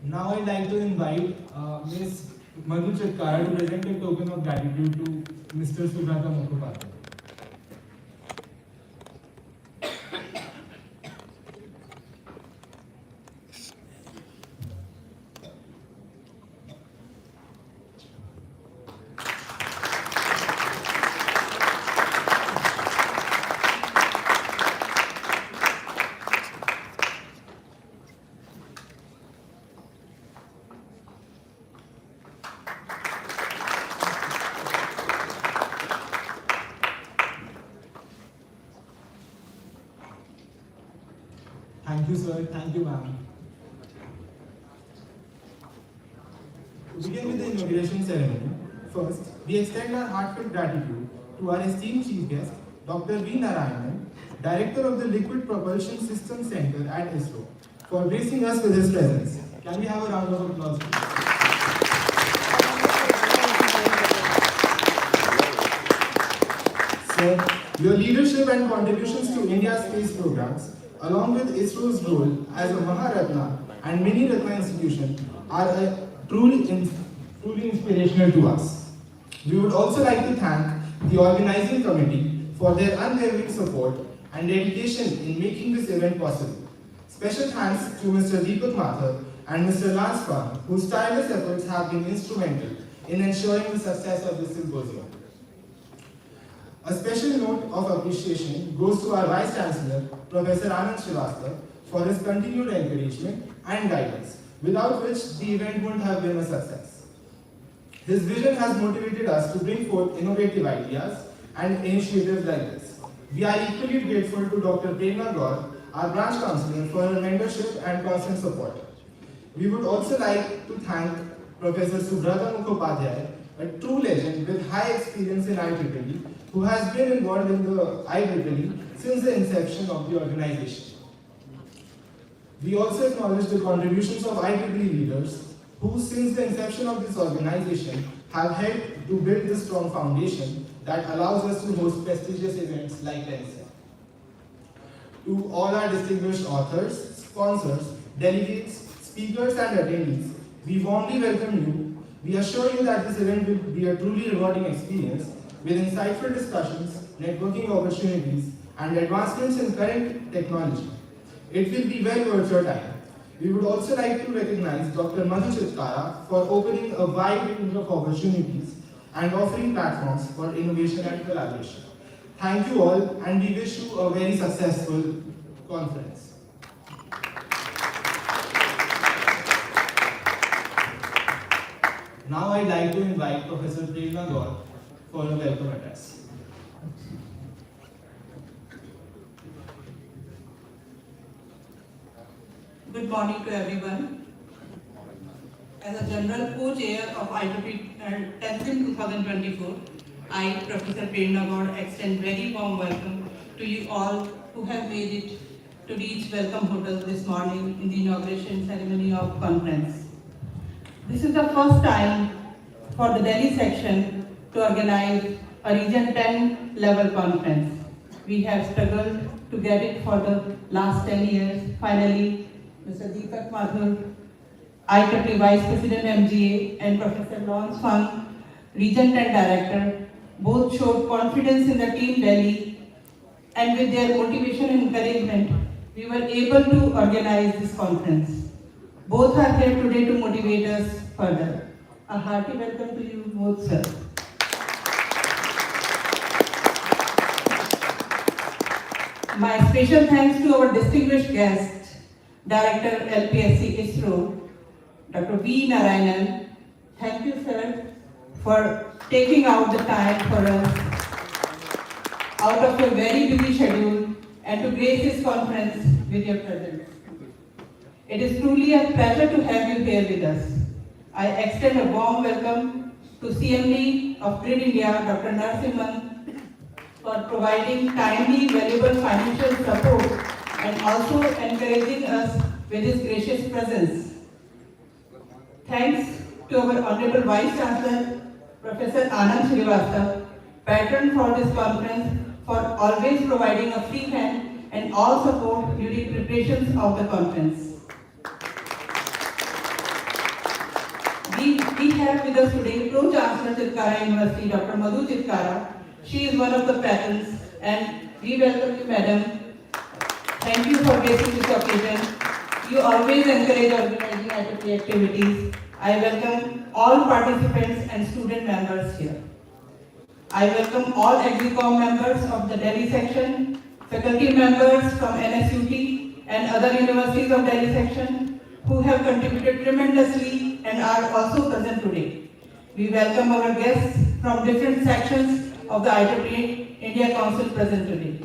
Now I'd like to invite Ms. Madhu Chitkara to present a token of gratitude to Mr. Subhas Mukhopadhyay. Thank you, sir. Thank you, ma'am. To begin with the inauguration ceremony, first, we extend our heartfelt gratitude to our esteemed chief guest, Dr. V. Narayanan, Director of the Liquid Propulsion System Center at ISRO, for gracing us with his presence. Can we have a round of applause, please? Sir, your leadership and contributions to India's space programs, along with ISRO's role as a Maharatna and Mini Ratna institution, are truly inspirational to us. We would also like to thank the organizing committee for their unwavering support and dedication in making this event possible. Special thanks to Mr. Deepak Mathur and Mr. Lance Khan, whose tireless efforts have been instrumental in ensuring the success of this symposium. A special note of appreciation goes to our Vice Chancellor, Professor Anand Srivastava, for his continued encouragement and guidance, without which the event wouldn't have been a success. His vision has motivated us to bring forth innovative ideas and initiatives like this. We are equally grateful to Dr. Prerna Gaur, our branch counselor, for her mentorship and constant support. We would also like to thank Professor Subhas Mukhopadhyay, a true legend with high experience in IEEE, who has been involved in the IEEE since the inception of the organization. We also acknowledge the contributions of IEEE leaders who, since the inception of this organization, have helped to build the strong foundation that allows us to host prestigious events like LENSER. To all our distinguished authors, sponsors, delegates, speakers and attendees, we warmly welcome you. We assure you that this event will be a truly rewarding experience with insightful discussions, networking opportunities, and advancements in current technology. It will be well worth your time. We would also like to recognize Dr. Madhu Chitkara for opening a wide range of opportunities and offering platforms for innovation and collaboration. Thank you all, and we wish you a very successful conference. Now I'd like to invite Professor Prerna Gaur for a welcome address. Good morning to everyone. As a general co-chair of IEEE 10th in 2024, I, Professor Prerna Gaur, extend very warm welcome to you all who have made it to reach Welcome Hotel this morning in the inauguration ceremony of conference. This is the first time for the Delhi section to organize a Region 10 level conference. We have struggled to get it for the last 10 years. Finally, Mr. Deepak Mathur, IEEE Vice President MGA, and Professor Lance Fang, Region 10 Director, both showed confidence in the team Delhi, and with their motivation and encouragement, we were able to organize this conference. Both are here today to motivate us further. A hearty welcome to you both, sir. My special thanks to our distinguished guest, Director LPSC ISRO, Dr. V. Narayanan. Thank you, sir, for taking out the time for us out of your very busy schedule and to grace this conference with your presence. It is truly a pleasure to have you here with us. I extend a warm welcome to CMD of Grid India, Dr. Narasimhan, for providing timely, valuable financial support and also encouraging us with his gracious presence. Thanks to our Honorable Vice Chancellor, Professor Anand Srivastava, patron for this conference, for always providing a free hand and all support during preparations of the conference. have with us today Pro-Chancellor Chitkara University, Dr. Madhu Chitkara. She is one of the patrons, and we welcome you, Madam. Thank you for gracing this occasion. You always encourage organizing IEEE activities. I welcome all participants and student members here. I welcome all EXICOM members of the Delhi section, faculty members from NSUT and other universities of Delhi section who have contributed tremendously and are also present today. We welcome our guests from different sections of the IEEE India Council present today.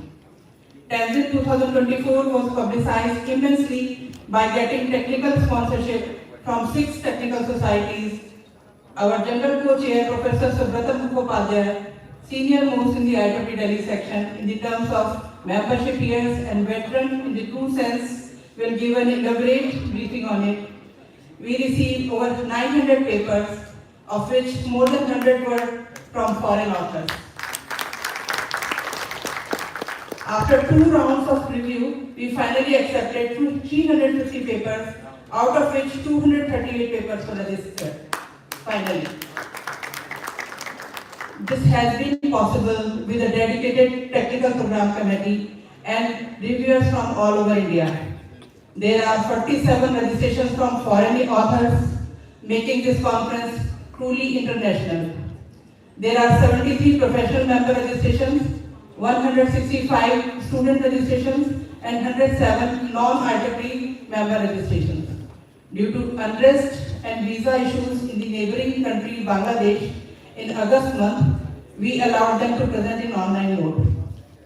TANZIN 2024 was publicized immensely by getting technical sponsorship from 6 technical societies. Our General Co-Chair, Professor Subrata Mukhopadhyay, senior most in the IEEE Delhi section in the terms of membership years and veteran in the true sense, will give an elaborate briefing on it. We received over 900 papers, of which more than 100 were from foreign authors. After 2 rounds of review, we finally accepted 350 papers, out of which 238 papers were registered. Finally. This has been possible with a dedicated technical program committee and reviewers from all over India. There are 47 registrations from foreign authors, making this conference truly international. There are 73 professional member registrations, 165 student registrations, and 107 non-IEEE member registrations. Due to unrest and visa issues in the neighboring country Bangladesh in August month, we allowed them to present in online mode.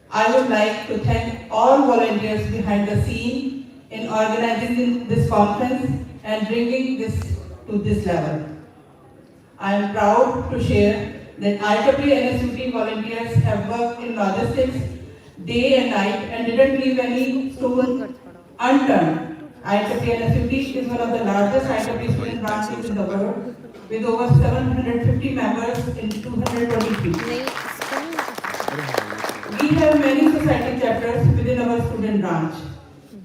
I would like to thank all volunteers behind the scene in organizing this conference and bringing this to this level. I am proud to share that IEEE NSUT volunteers have worked in logistics day and night and didn't leave any stone unturned. IEEE NSUT is one of the largest IEEE student branches in the world, with over 750 members in 223. We have many society chapters within our student branch: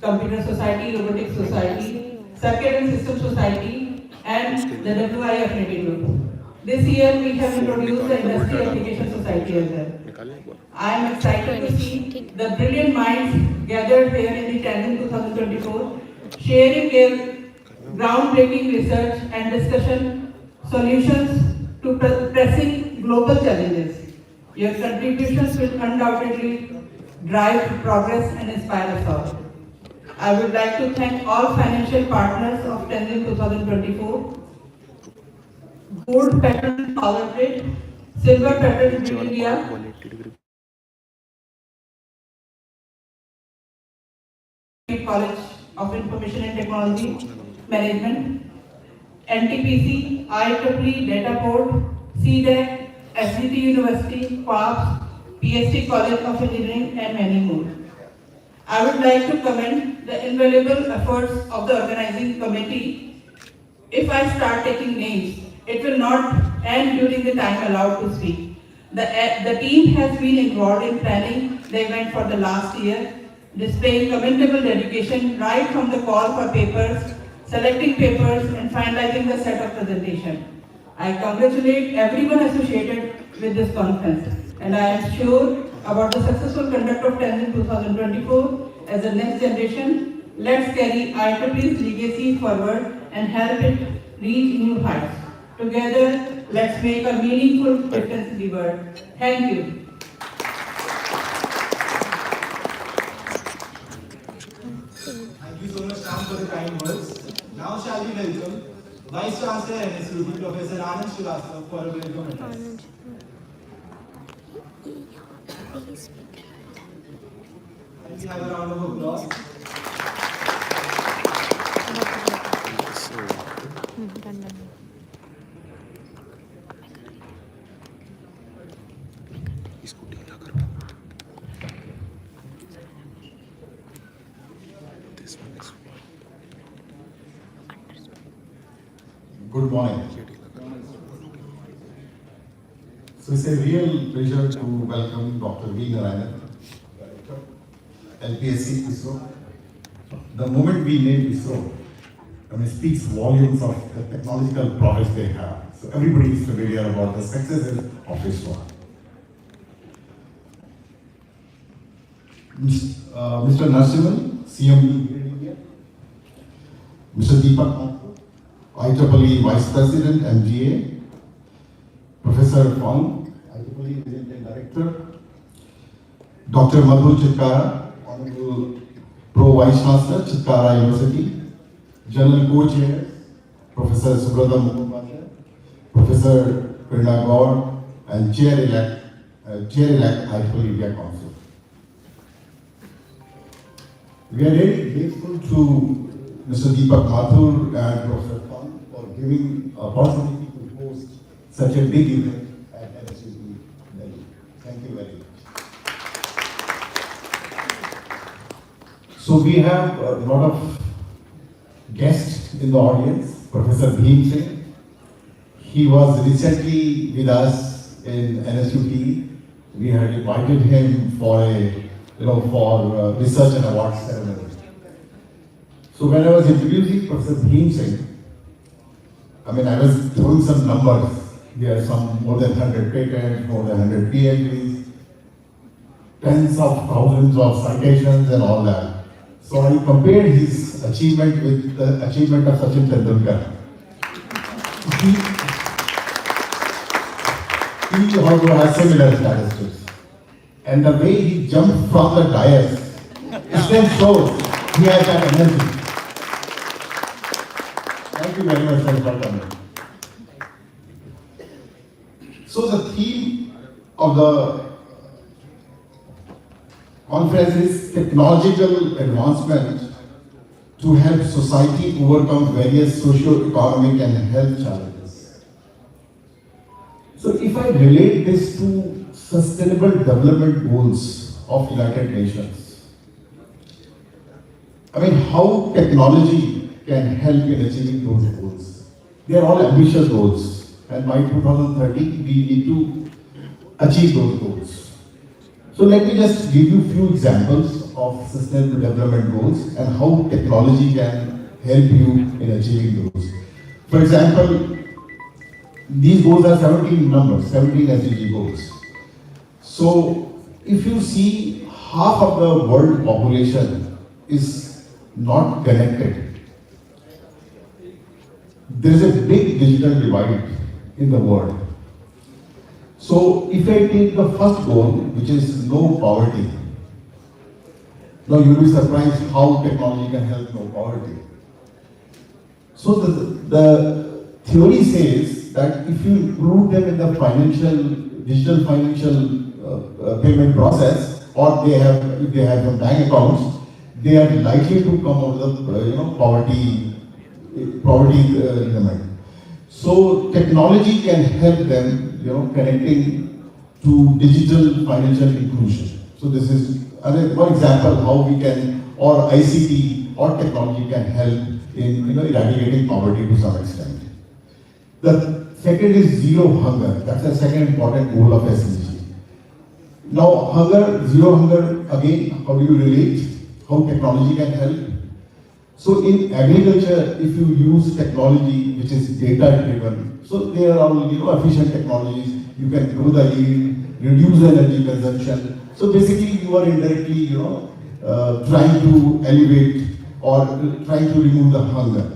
Computer Society, Robotics Society, Circuit and System Society, and the WI Affinity Group. This year we have introduced the Industry Application Society as well. I am excited to see the brilliant minds gathered here in the TANZIN 2024, sharing their groundbreaking research and discussion solutions to pressing global challenges. Your contributions will undoubtedly drive progress and inspire us all. I would like to thank all financial partners of TANZIN 2024, Gold Patron Power Grid, Silver Patron Grid India, College of Information and Technology Management, NTPC, IEEE Data Board, CDEC, SDT University, PAPS, PST College of Engineering, and many more. I would like to commend the invaluable efforts of the organizing committee. If I start taking names, it will not end during the time allowed to speak. The team has been involved in planning the event for the last year, displaying commendable dedication right from the call for papers, selecting papers, and finalizing the set of presentation. I congratulate everyone associated with this conference, and I am sure about the successful conduct of TANZIN 2024 as the next generation. Let's carry IEEE's legacy forward and help it reach new heights. Together, let's make a meaningful difference in the world. Thank you. Thank you so much, Sam, for the kind words. Now shall we welcome Vice Chancellor NSUT, Professor Anand Srivastava, for a welcome address. Can we have a round of applause? Good morning. So it's a real pleasure to welcome Dr. V. Narayanan, LPSC ISRO. The moment we named ISRO, speaks volumes of the technological progress they have. So everybody is familiar about the successes of ISRO. Mr. Narasimhan, CMD, Mr. Deepak Mathur, IEEE Vice President, MGA, Professor Fong, IEEE Visiting Director, Dr. Madhu Chitkara, Honorable Pro Vice Chancellor, Chitkara University, General Co-Chair, Professor Subrata Mukhopadhyay, Professor Prerna Gaur, and Chair-elect IEEE India Council. We are very grateful to Mr. Deepak Mathur and Professor Fong for giving opportunity to host such a big event at NSUB Delhi. Thank you very much. So we have a lot of guests in the audience. Professor Bhim Singh, he was recently with us in NSUB. We had invited him for a research and awards ceremony. So when I was introducing Professor Bhim Singh, I was throwing some numbers. There are some more than 100 patents, more than 100 PhDs, tens of thousands of citations and all that. So I compared his achievement with the achievement of Sachin Tendulkar. He also has similar statistics. And the way he jumped from the dais, it still shows he has that energy. Thank you very much, sir. So the theme of the conference is technological advancement to help society overcome various socio-economic and health challenges. So if I relate this to Sustainable Development Goals of United Nations, how technology can help in achieving those goals. They are all ambitious goals, and by 2030 we need to achieve those goals. So let me just give you a few examples of Sustainable Development Goals and how technology can help you in achieving those. For example, these goals are 17 numbers, 17 SDG goals. So if you see, half of the world population is not connected. There is a big digital divide in the world. So if I take the first goal, which is no poverty, now you will be surprised how technology can help no poverty. So the theory says that if you include them in the digital financial payment process, or if they have some bank accounts, they are likely to come out of the poverty limit. So technology can help them connecting to digital financial inclusion. So this is one example how we can, or ICT or technology can help in eradicating poverty to some extent. The second is zero hunger. That's the second important goal of SDG. Now zero hunger, again, how do you relate? How technology can help? So in agriculture, if you use technology which is data driven, so there are all efficient technologies. You can grow the yield, reduce the energy consumption. So basically, you are indirectly trying to elevate or trying to remove the hunger.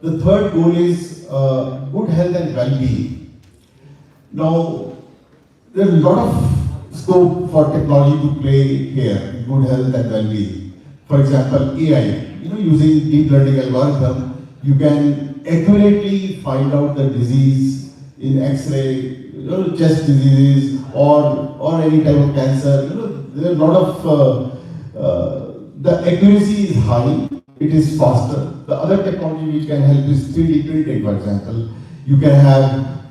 The third goal is good health and well-being. Now, there is a lot of scope for technology to play here, good health and well-being. For example, AI. Using deep learning algorithm, you can accurately find out the disease in X-ray, chest diseases or any type of cancer. There are a lot of the accuracy is high. It is faster. The other technology which can help is 3D printing, for example. You can have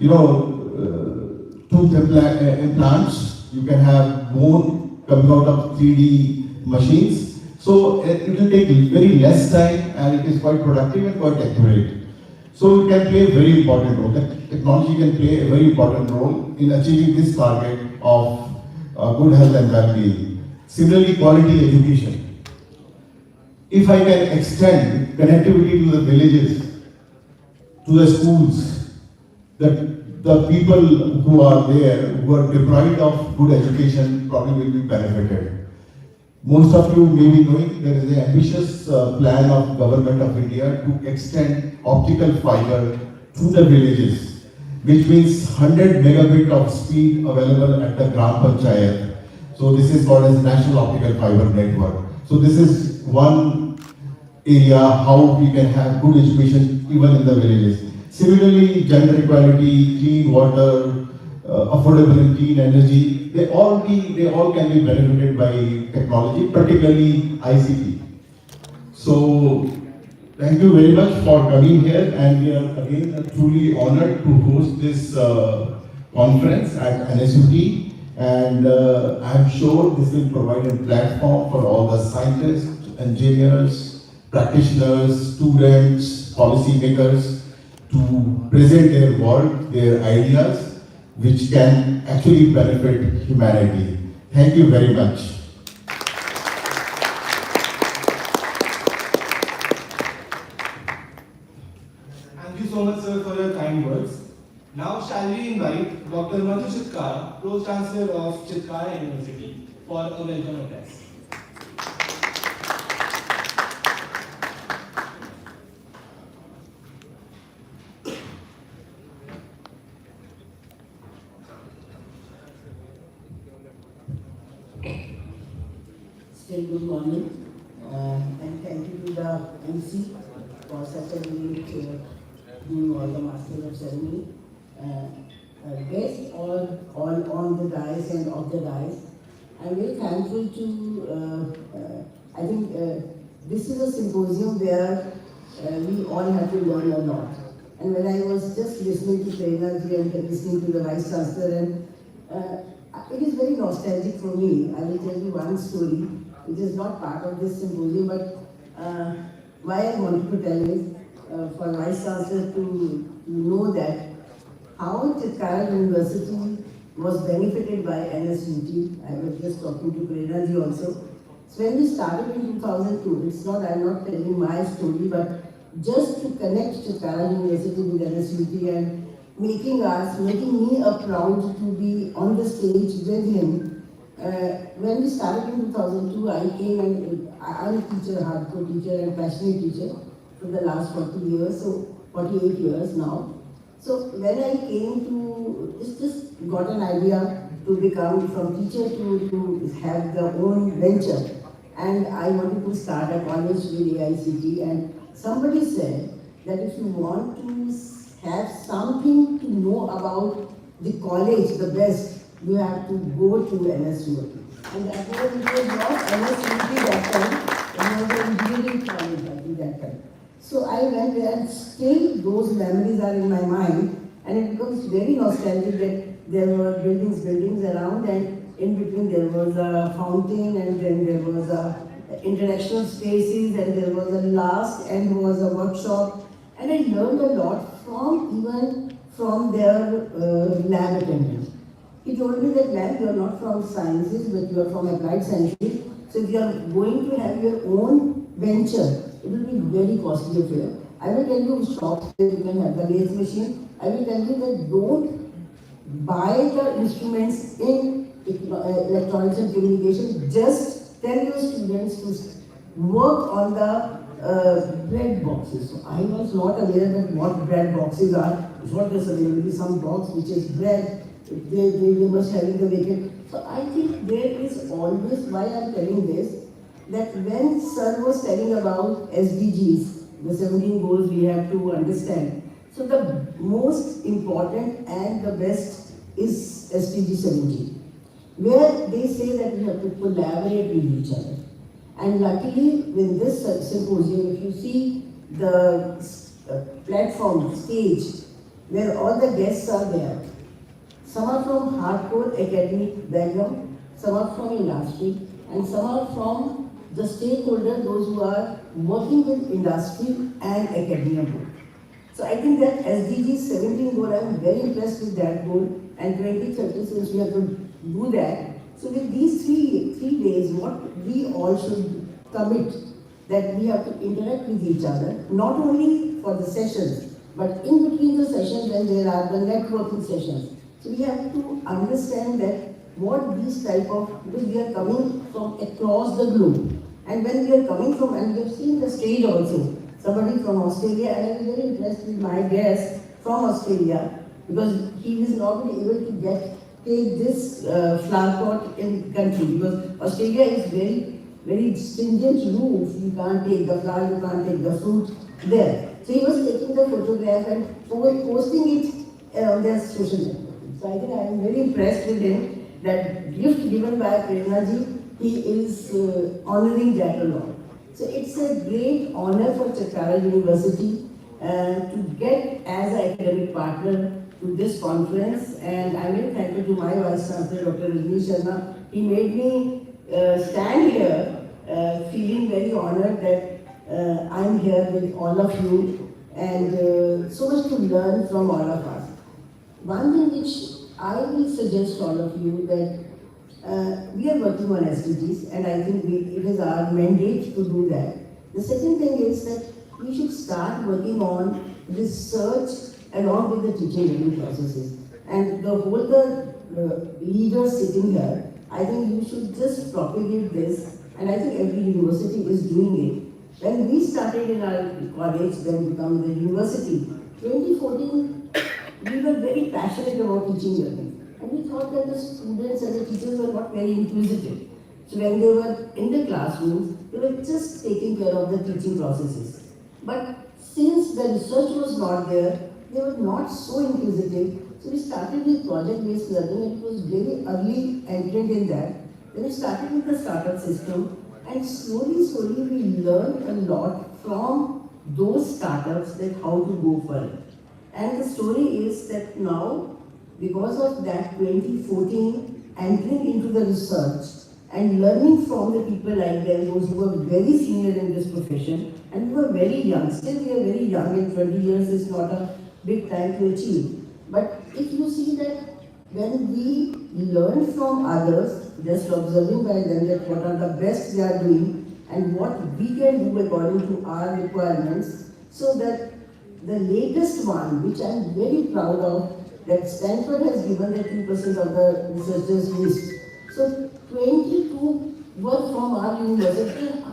tooth implants. You can have bone coming out of 3D machines. So it will take very less time and it is quite productive and quite accurate. So it can play a very important role. Technology can play a very important role in achieving this target of good health and well-being. Similarly, quality education. If I can extend connectivity to the villages, to the schools, the people who are there, who are deprived of good education, probably will be benefited. Most of you may be knowing there is an ambitious plan of Government of India to extend optical fiber to the villages, which means 100 megabit of speed available at the Gram Panchayat. So this is called as National Optical Fiber Network. So this is one area how we can have good education even in the villages. Similarly, gender equality, clean water, affordable and clean energy, they all can be benefited by technology, particularly ICT. So thank you very much for coming here, and we are again truly honored to host this conference at NSUT. And I'm sure this will provide a platform for all the scientists, engineers, practitioners, students, policymakers to present their work, their ideas, which can actually benefit humanity. Thank you very much. Thank you so much, sir, for your kind words. Now, shall we invite Dr. Madhu Chitkara, Pro-Chancellor of Chitkara University, for a welcome address. Still good morning, and thank you to the MC for such a great doing all the masters of ceremony. Guests all on the dais and off the dais. I'm very thankful to, I think this is a symposium where we all have to learn a lot. And when I was just listening to Prernaji and listening to the Vice Chancellor, and it is very nostalgic for me. I will tell you one story. It is not part of this symposium, but why I wanted to tell is for Vice Chancellor to know that how Chitkara University was benefited by NSUT. I was just talking to Prernaji also. So when we started in 2002, it's not, I'm not telling my story, but just to connect Chitkara University with NSUT and making me a proud to be on the stage with him. When we started in 2002, I came and I'm a teacher, hardcore teacher and passionate teacher for the last 40 years, so 48 years now. So when I came to, just got an idea to become from teacher to have the own venture. And I wanted to start a college with AICT, and somebody said that if you want to have something to know about the college, the best, you have to go to NSUT. And that was not NSUT that time, it was an engineering college I think that time. So I went there, and still those memories are in my mind, and it becomes very nostalgic that there were buildings around, and in between there was a fountain, and then there was a interaction spaces, and there was a last and was a workshop, and I learned a lot from their lab attendant. He told me that, ma'am, you are not from sciences, but you are from applied sciences. So if you are going to have your own venture, it will be very costly affair. I will tell you shops where you can have the lathe machine. I will tell you that don't buy the instruments in electronics and communication. Just tell your students to work on the bread boxes. So I was not aware that what bread boxes are. What there will be some box which is bread. They must have it, they make it. So I think there is always, why I am telling this, that when Sir was telling about SDGs, the 17 goals we have to understand. So the most important and the best is SDG 17, where they say that we have to collaborate with each other. And luckily, with this symposium, if you see the platform, stage, where all the guests are there, some are from hardcore academic background, some are from industry, and some are from the stakeholders, those who are working with industry and academia both. So I think that SDG 17 goal, I am very impressed with that goal, and 2030, since we have to do that. So with these three days, what we all should commit, that we have to interact with each other, not only for the sessions, But in between the sessions, when there are the networking sessions, so we have to understand that what these type of, because we are coming from across the globe. And when we are coming from, and we have seen the stage also, somebody from Australia, and I was very impressed with my guest from Australia, because he is not able to take this flower pot in country, because Australia is very stringent rules. You can't take the flower, you can't take the fruit there. So he was taking the photograph and posting it on their social network. So I think I am very impressed with him, that gift given by Prernaji, he is honoring that a lot. So it's a great honor for Chakara University to get as an academic partner to this conference, and I'm very thankful to my Vice Chancellor, Dr. Rajni Sharma. He made me stand here feeling very honored that I'm here with all of you, and so much to learn from all of us. One thing which I will suggest all of you that we are working on SDGs, and I think it is our mandate to do that. The second thing is that we should start working on research along with the teaching learning processes. And the whole leaders sitting here, I think you should just propagate this, and I think every university is doing it. When we started in our college, then become the university, 2014, we were very passionate about teaching learning. And we thought that the students and the teachers were not very inquisitive. So when they were in the classrooms, they were just taking care of the teaching processes. But since the research was not there, they were not so inquisitive. So we started with project-based learning, and it was very early entrant in that. Then we started with the startup system, and slowly we learned a lot from those startups that how to go for it. And the story is that now, because of that 2014 entering into the research and learning from the people like them, those who were very senior in this profession, and we were very young, still we are very young, and 20 years is not a big time to achieve. But if you see that when we learn from others, just observing by them that what are the best they are doing and what we can do according to our requirements, so that the latest one, which I am very proud of, that Stanford has given the 2% of the researchers list. So 22 were from our university, and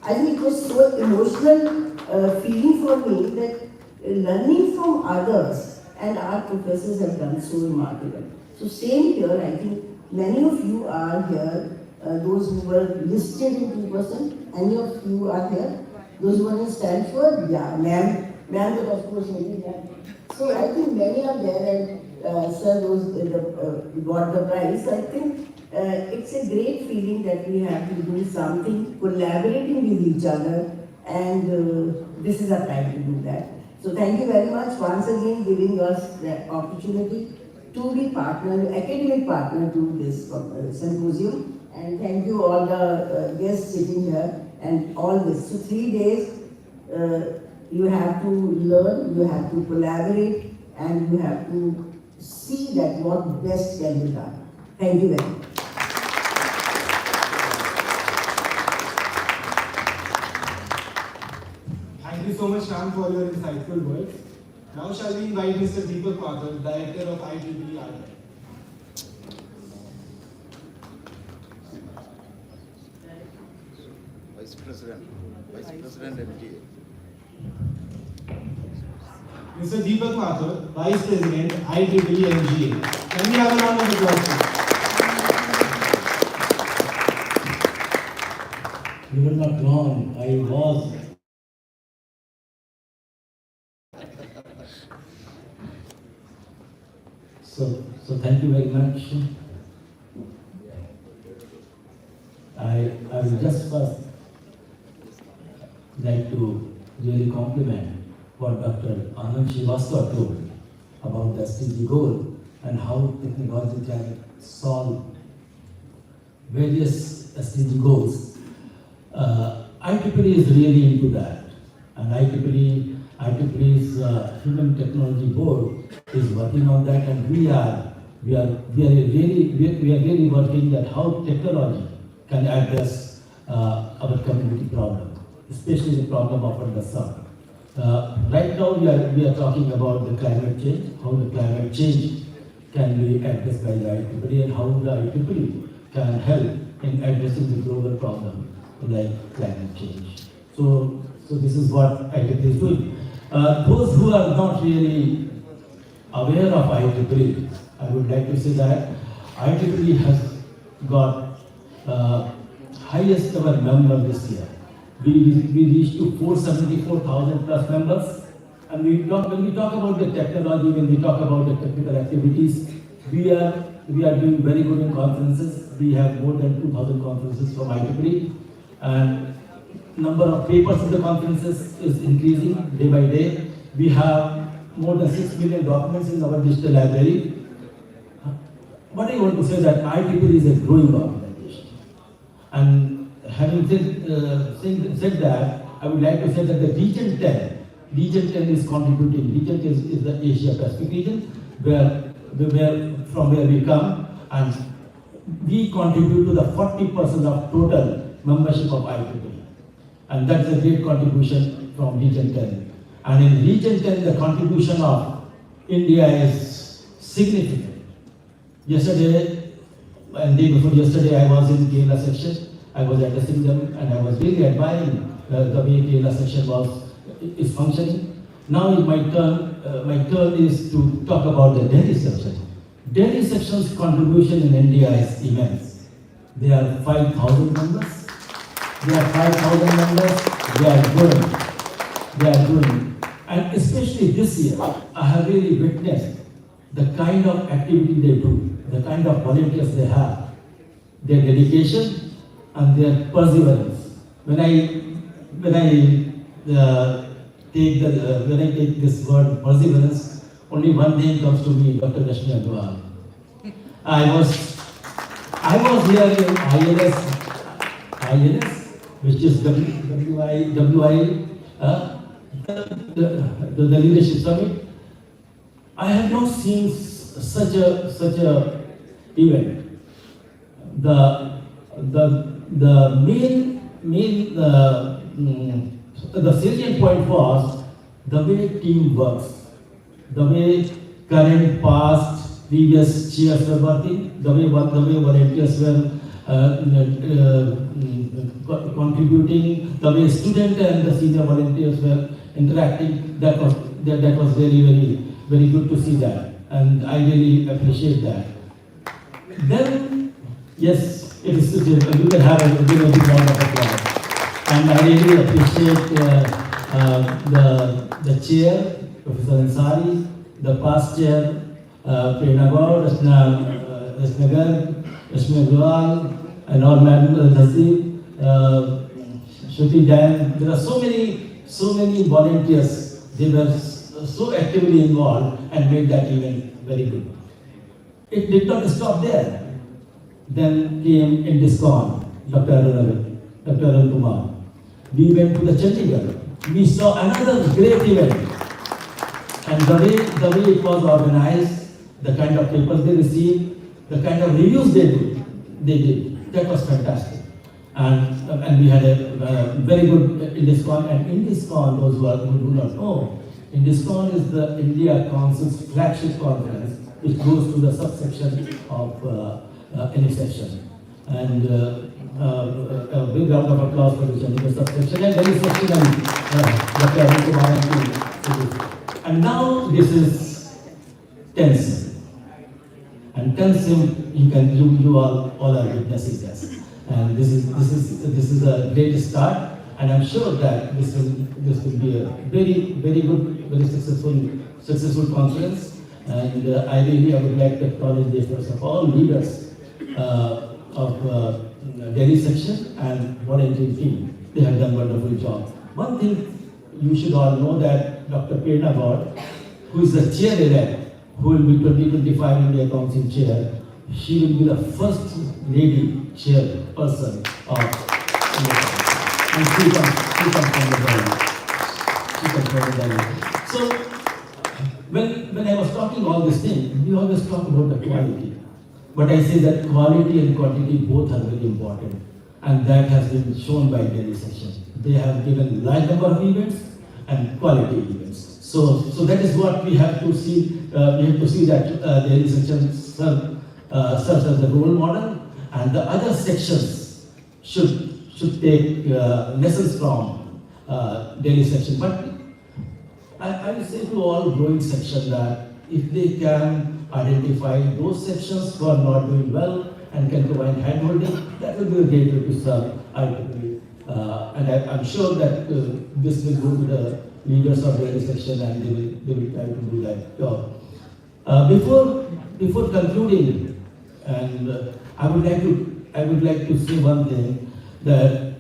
I think it was so emotional feeling for me that learning from others and our professors have done so remarkable. So same here, I think many of you are here, those who were listed in 2%, any of you are here. Those who are in Stanford, yeah, ma'am, but of course maybe ma'am. So I think many are there, and sir, those got the prize. I think it's a great feeling that we have to do something, collaborating with each other, and this is our time to do that. So thank you very much once again giving us the opportunity to be academic partner to this symposium. And thank you all the guests sitting here and all this. So 3 days, you have to learn, you have to collaborate, and you have to see that what best can be done. Thank you very much. Thank you so much, Ram, for your insightful words. Now shall we invite Mr. Deepak Mathur, Director of IEEE RI. Vice President MTA. Mr. Deepak Mathur, Vice President, IEEE MGA. Can we have a round of applause? You were not wrong, I was. So thank you very much. I will just first like to really compliment what Dr. Anand Srivastava told about the SDG goal and how technology can solve various SDG goals. IEEE is really into that, and IEEE's Human Technology Board is working on that, and we are really working at how technology can address our community problem, especially the problem of underserved. Right now we are talking about the climate change, how the climate change can be addressed by the IEEE and how the IEEE can help in addressing the global problem like climate change. So this is what IEEE is doing. Those who are not really aware of IEEE, I would like to say that IEEE has got highest ever number this year. We reached to 474,000 plus members. And when we talk about the technology, when we talk about the technical activities, we are doing very good in conferences. We have more than 2,000 conferences from IEEE, and number of papers in the conferences is increasing day by day. We have more than 6 million documents in our digital library. What I want to say that IEEE is a growing organization. And having said that, I would like to say that the Region 10 is contributing. Region 10 is the Asia Pacific region, from where we come, and we contribute to the 40% of total membership of IEEE. And that's a great contribution from Region 10. And in Region 10, the contribution of India is significant. Yesterday, and day before yesterday, I was in Kerala section. I was addressing them, and I was really admiring the way Kerala section is functioning. Now my turn is to talk about the Delhi section. Delhi section's contribution in India is immense. There are 5,000 members. They are growing. And especially this year, I have really witnessed the kind of activity they do, the kind of volunteers they have, their dedication and their perseverance. When I take this word perseverance, only one name comes to me, Dr. Rashmi Agrawal. I was here in INS, which is the leadership summit. I have not seen such a event. The salient point was the way team works, the way current, past, previous chairs were working, the way volunteers were contributing, the way students and the senior volunteers were interacting. That was very, very, very good to see that, and I really appreciate that. Then, yes, it is. You can have a big round of applause, and I really appreciate the chair, Professor Ansari, the past chair, Prerna Gaur, Rashmi Agrawal, and all Madam Dhasi, Shruti Jain. There are so many volunteers. They were so actively involved and made that event very good. It did not stop there. Then came in INDISCON, Dr. Arun Kumar. We went to the Chandigarh. We saw another great event. And the way it was organized, the kind of papers they received, the kind of reviews they did, that was fantastic. And we had a very good INDISCON. And INDISCON, those who do not know, INDISCON is the India Council's flagship conference, which goes to the subsection of any section. And a big round of applause for the Chandigarh subsection and Delhi section and Dr. Arun Kumar. And now this is 10th SIM. And 10th SIM, you all are witnessing this. And this is a great start, and I'm sure that this will be a very, very good, very successful conference. And I would like to acknowledge the efforts of all leaders of Delhi section and volunteer team. They have done a wonderful job. One thing you should all know that Dr. Prerna Gaur, who is the chair-elect, who will be 2025 India Council chair, she will be the first lady chairperson of India. And she comes from the Delhi. So, when I was talking all this thing, we always talk about the quality. But I say that quality and quantity both are very important. And that has been shown by Delhi section. They have given large number of events, and quality events. So that is what we have to see. We have to see that daily section serves as a role model, and the other sections should take lessons from daily section. But I will say to all growing section that if they can identify those sections who are not doing well and can provide handholding, that will be a great way to serve IEEE. And I'm sure that this will go to the leaders of daily section, and they will try to do that job. Before concluding, and I would like to say one thing, that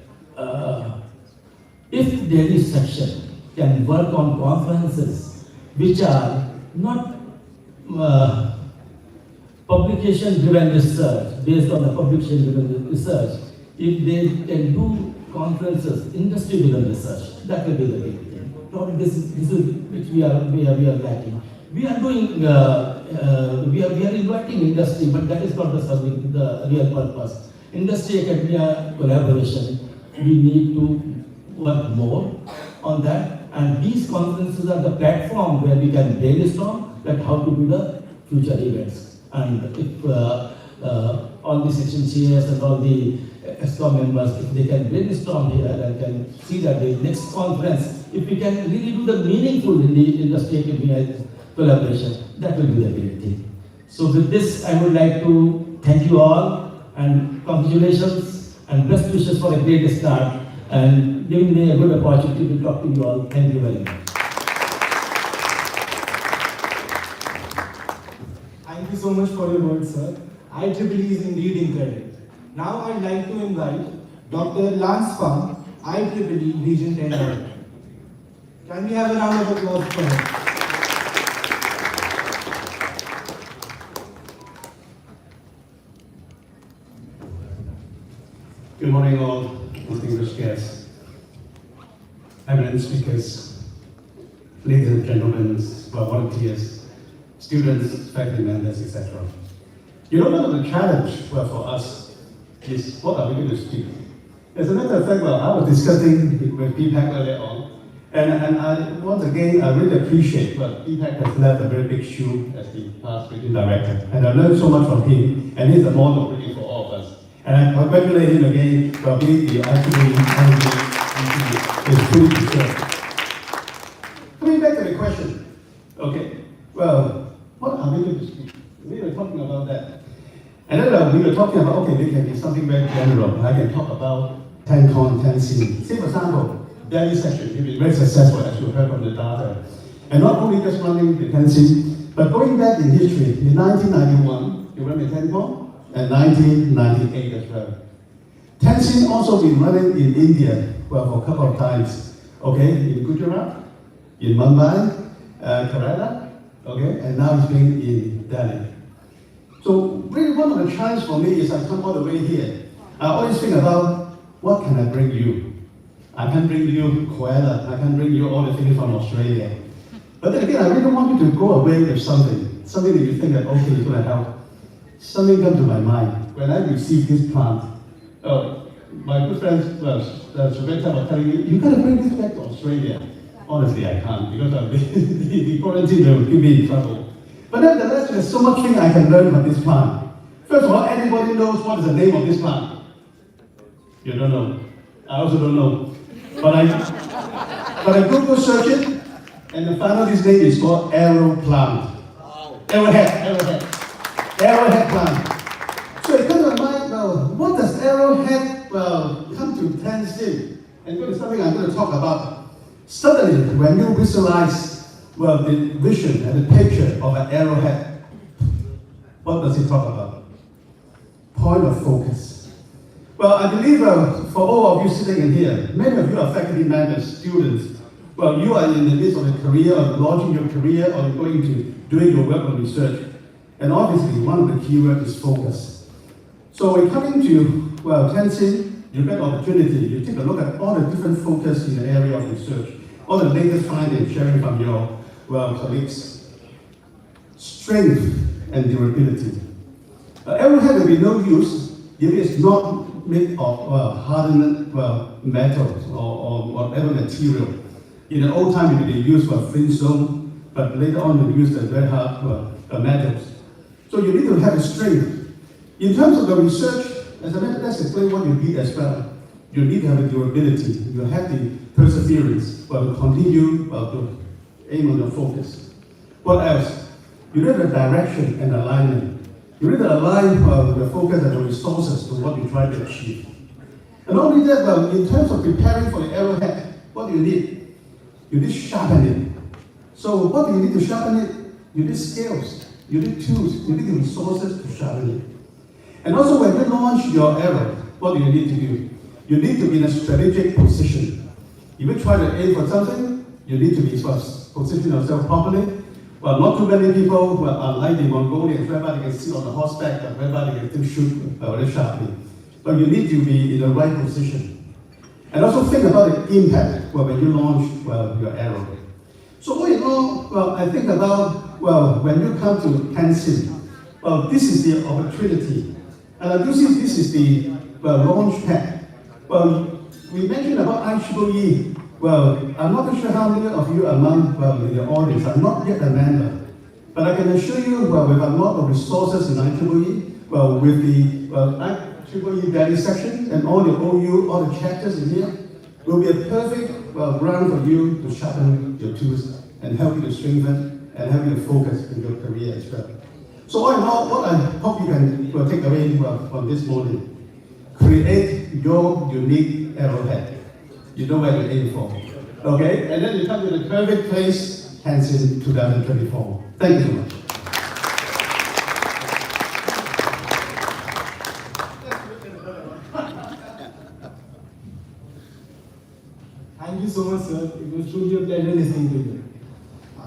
if Delhi section can work on conferences which are not publication-driven research, based on the publication-driven research, if they can do conferences, industry-driven research, that will be the big thing. Probably this is which we are lacking. We are doing, we are inviting industry, but that is not serving the real purpose. Industry-academia collaboration, we need to work more on that, and these conferences are the platform where we can brainstorm that how to do the future events. And if all the section chairs and all the ESCOM members, if they can brainstorm here and can see that the next conference, if we can really do the meaningful in the industry-academia collaboration, that will be the great thing. So with this, I would like to thank you all, and congratulations and best wishes for a great start, and giving me a good opportunity to talk to you all. Thank you very much. Thank you so much for your words, sir. IEEE is indeed incredible. Now I'd like to invite Dr. Lance Pham, IEEE Region 10 Director. Can we have a round of applause for him? Good morning, all distinguished guests, eminent speakers, ladies and gentlemen, volunteers, students, faculty members, etc. You know, one of the challenge for us is what are we going to speak? As a matter of fact, I was discussing with Deepak earlier on, and once again, I really appreciate that Deepak has left a very big shoe as the past region director, and I learned so much from him, and he's a model really for all of us. And I congratulate him again for being the IEEE is fully deserved. Coming back to the question, okay, well, what are we going to speak? We were talking about that. And then we were talking about, okay, there can be something very general. I can talk about 10 con, 10 scene. Say, for example, Delhi session, it was very successful, as you heard from the data. And not only just running the 10 scene, but going back in history, in 1991, you ran the 10 con, and 1998 as well. Tenzin also been running in India, well, for a couple of times, okay, in Gujarat, in Mumbai, Kerala, okay, and now he's been in Delhi. So really one of the challenges for me is I come all the way here. I always think about what can I bring you? I can bring you koala, I can bring you all the things from Australia. But then again, I really want you to go away with something that you think that, okay, it's going to help. Something came to my mind when I received this plant. My good friends, Shubheta was telling me, you got to bring this back to Australia. Honestly, I can't because of the quarantine will give me in trouble. But nevertheless, there's so much thing I can learn from this plant. First of all, anybody knows what is the name of this plant? You don't know. I also don't know. But I Google search it, and the final this name is called arrow plant. Arrowhead plant. So it comes to mind, well, what does arrowhead come to Tenzin? And that is something I'm going to talk about. Suddenly, when you visualize, the vision and the picture of an arrowhead, what does it talk about? Point of focus. Well, I believe for all of you sitting in here, many of you are faculty members, students. Well, you are in the midst of a career, or launching your career, or going to doing your work on research. And obviously, one of the key words is focus. So we're coming to, Tenzin, you get opportunity, you take a look at all the different focus in the area of research, all the latest findings sharing from your, colleagues. Strength and durability. Arrowhead will be no use if it's not made of hardened metals or whatever material. In the old time, they used flintstone, but later on they used the red hot metals. So you need to have a strength. In terms of the research, as I mentioned, let's explain what you need as well. You need to have the durability. You have the perseverance, to continue to aim on your focus. What else? You need the direction and alignment. You need to align the focus and the resources to what you try to achieve. And not only that, in terms of preparing for the arrowhead, what do you need? You need sharpening. So what do you need to sharpen it? You need skills, you need tools, you need the resources to sharpen it. And also when you launch your arrow, what do you need to do? You need to be in a strategic position. If you try to aim for something, you need to be position yourself properly. Well, not too many people, unlike the Mongolians, whereby they can sit on the horseback, but whereby they can still shoot very sharply. But you need to be in the right position. And also think about the impact when you launch your arrow. So all in all, I think about, when you come to Tenzin, this is the opportunity. And I do see this is the launch pad. We mentioned about IEEE. I'm not sure how many of you among the audience are not yet a member. But I can assure you, with a lot of resources in IEEE, with the IEEE value section and all the OU, all the chapters in here, will be a perfect ground for you to sharpen your tools and help you to strengthen and help you to focus in your career as well. So all in all, what I hope you can take away from this morning, create your unique arrowhead. You know where to aim for. Okay? And then you come to the perfect place, Tenzin 2024. Thank you so much. Thank you so much, sir. It was truly a pleasure listening to you.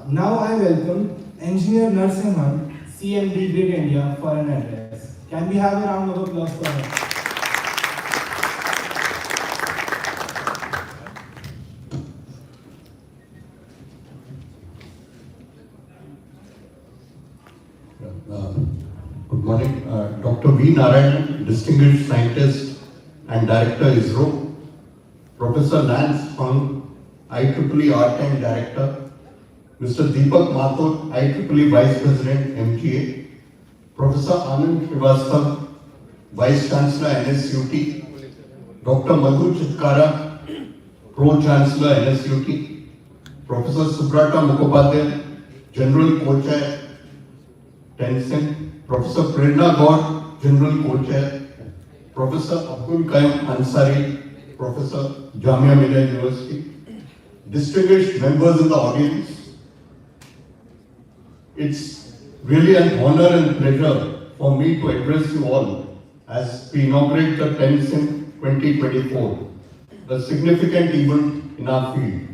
Now I welcome Engineer Narsimhan, CMD Grid India, for an address. Can we have a round of applause for her? Good morning. Dr. V. Narayan, Distinguished Scientist and Director ISRO. Professor Lance Fung, IEEE R10 Director. Mr. Deepak Mathur, IEEE Vice President, MGA. Professor Anand Srivastava, Vice Chancellor, NSUT. Dr. Madhu Chitkara, Pro-Chancellor, NSUT. Professor Subrata Mukhopadhyay, General Co-Chair, Tenzin. Professor Prerna Gaur, General Co-Chair, Professor Abdul Qayyum Ansari, Professor, Jamia Millia University, distinguished members in the audience, it's really an honor and pleasure for me to address you all as we inaugurate the Tenzin 2024, a significant event in our field.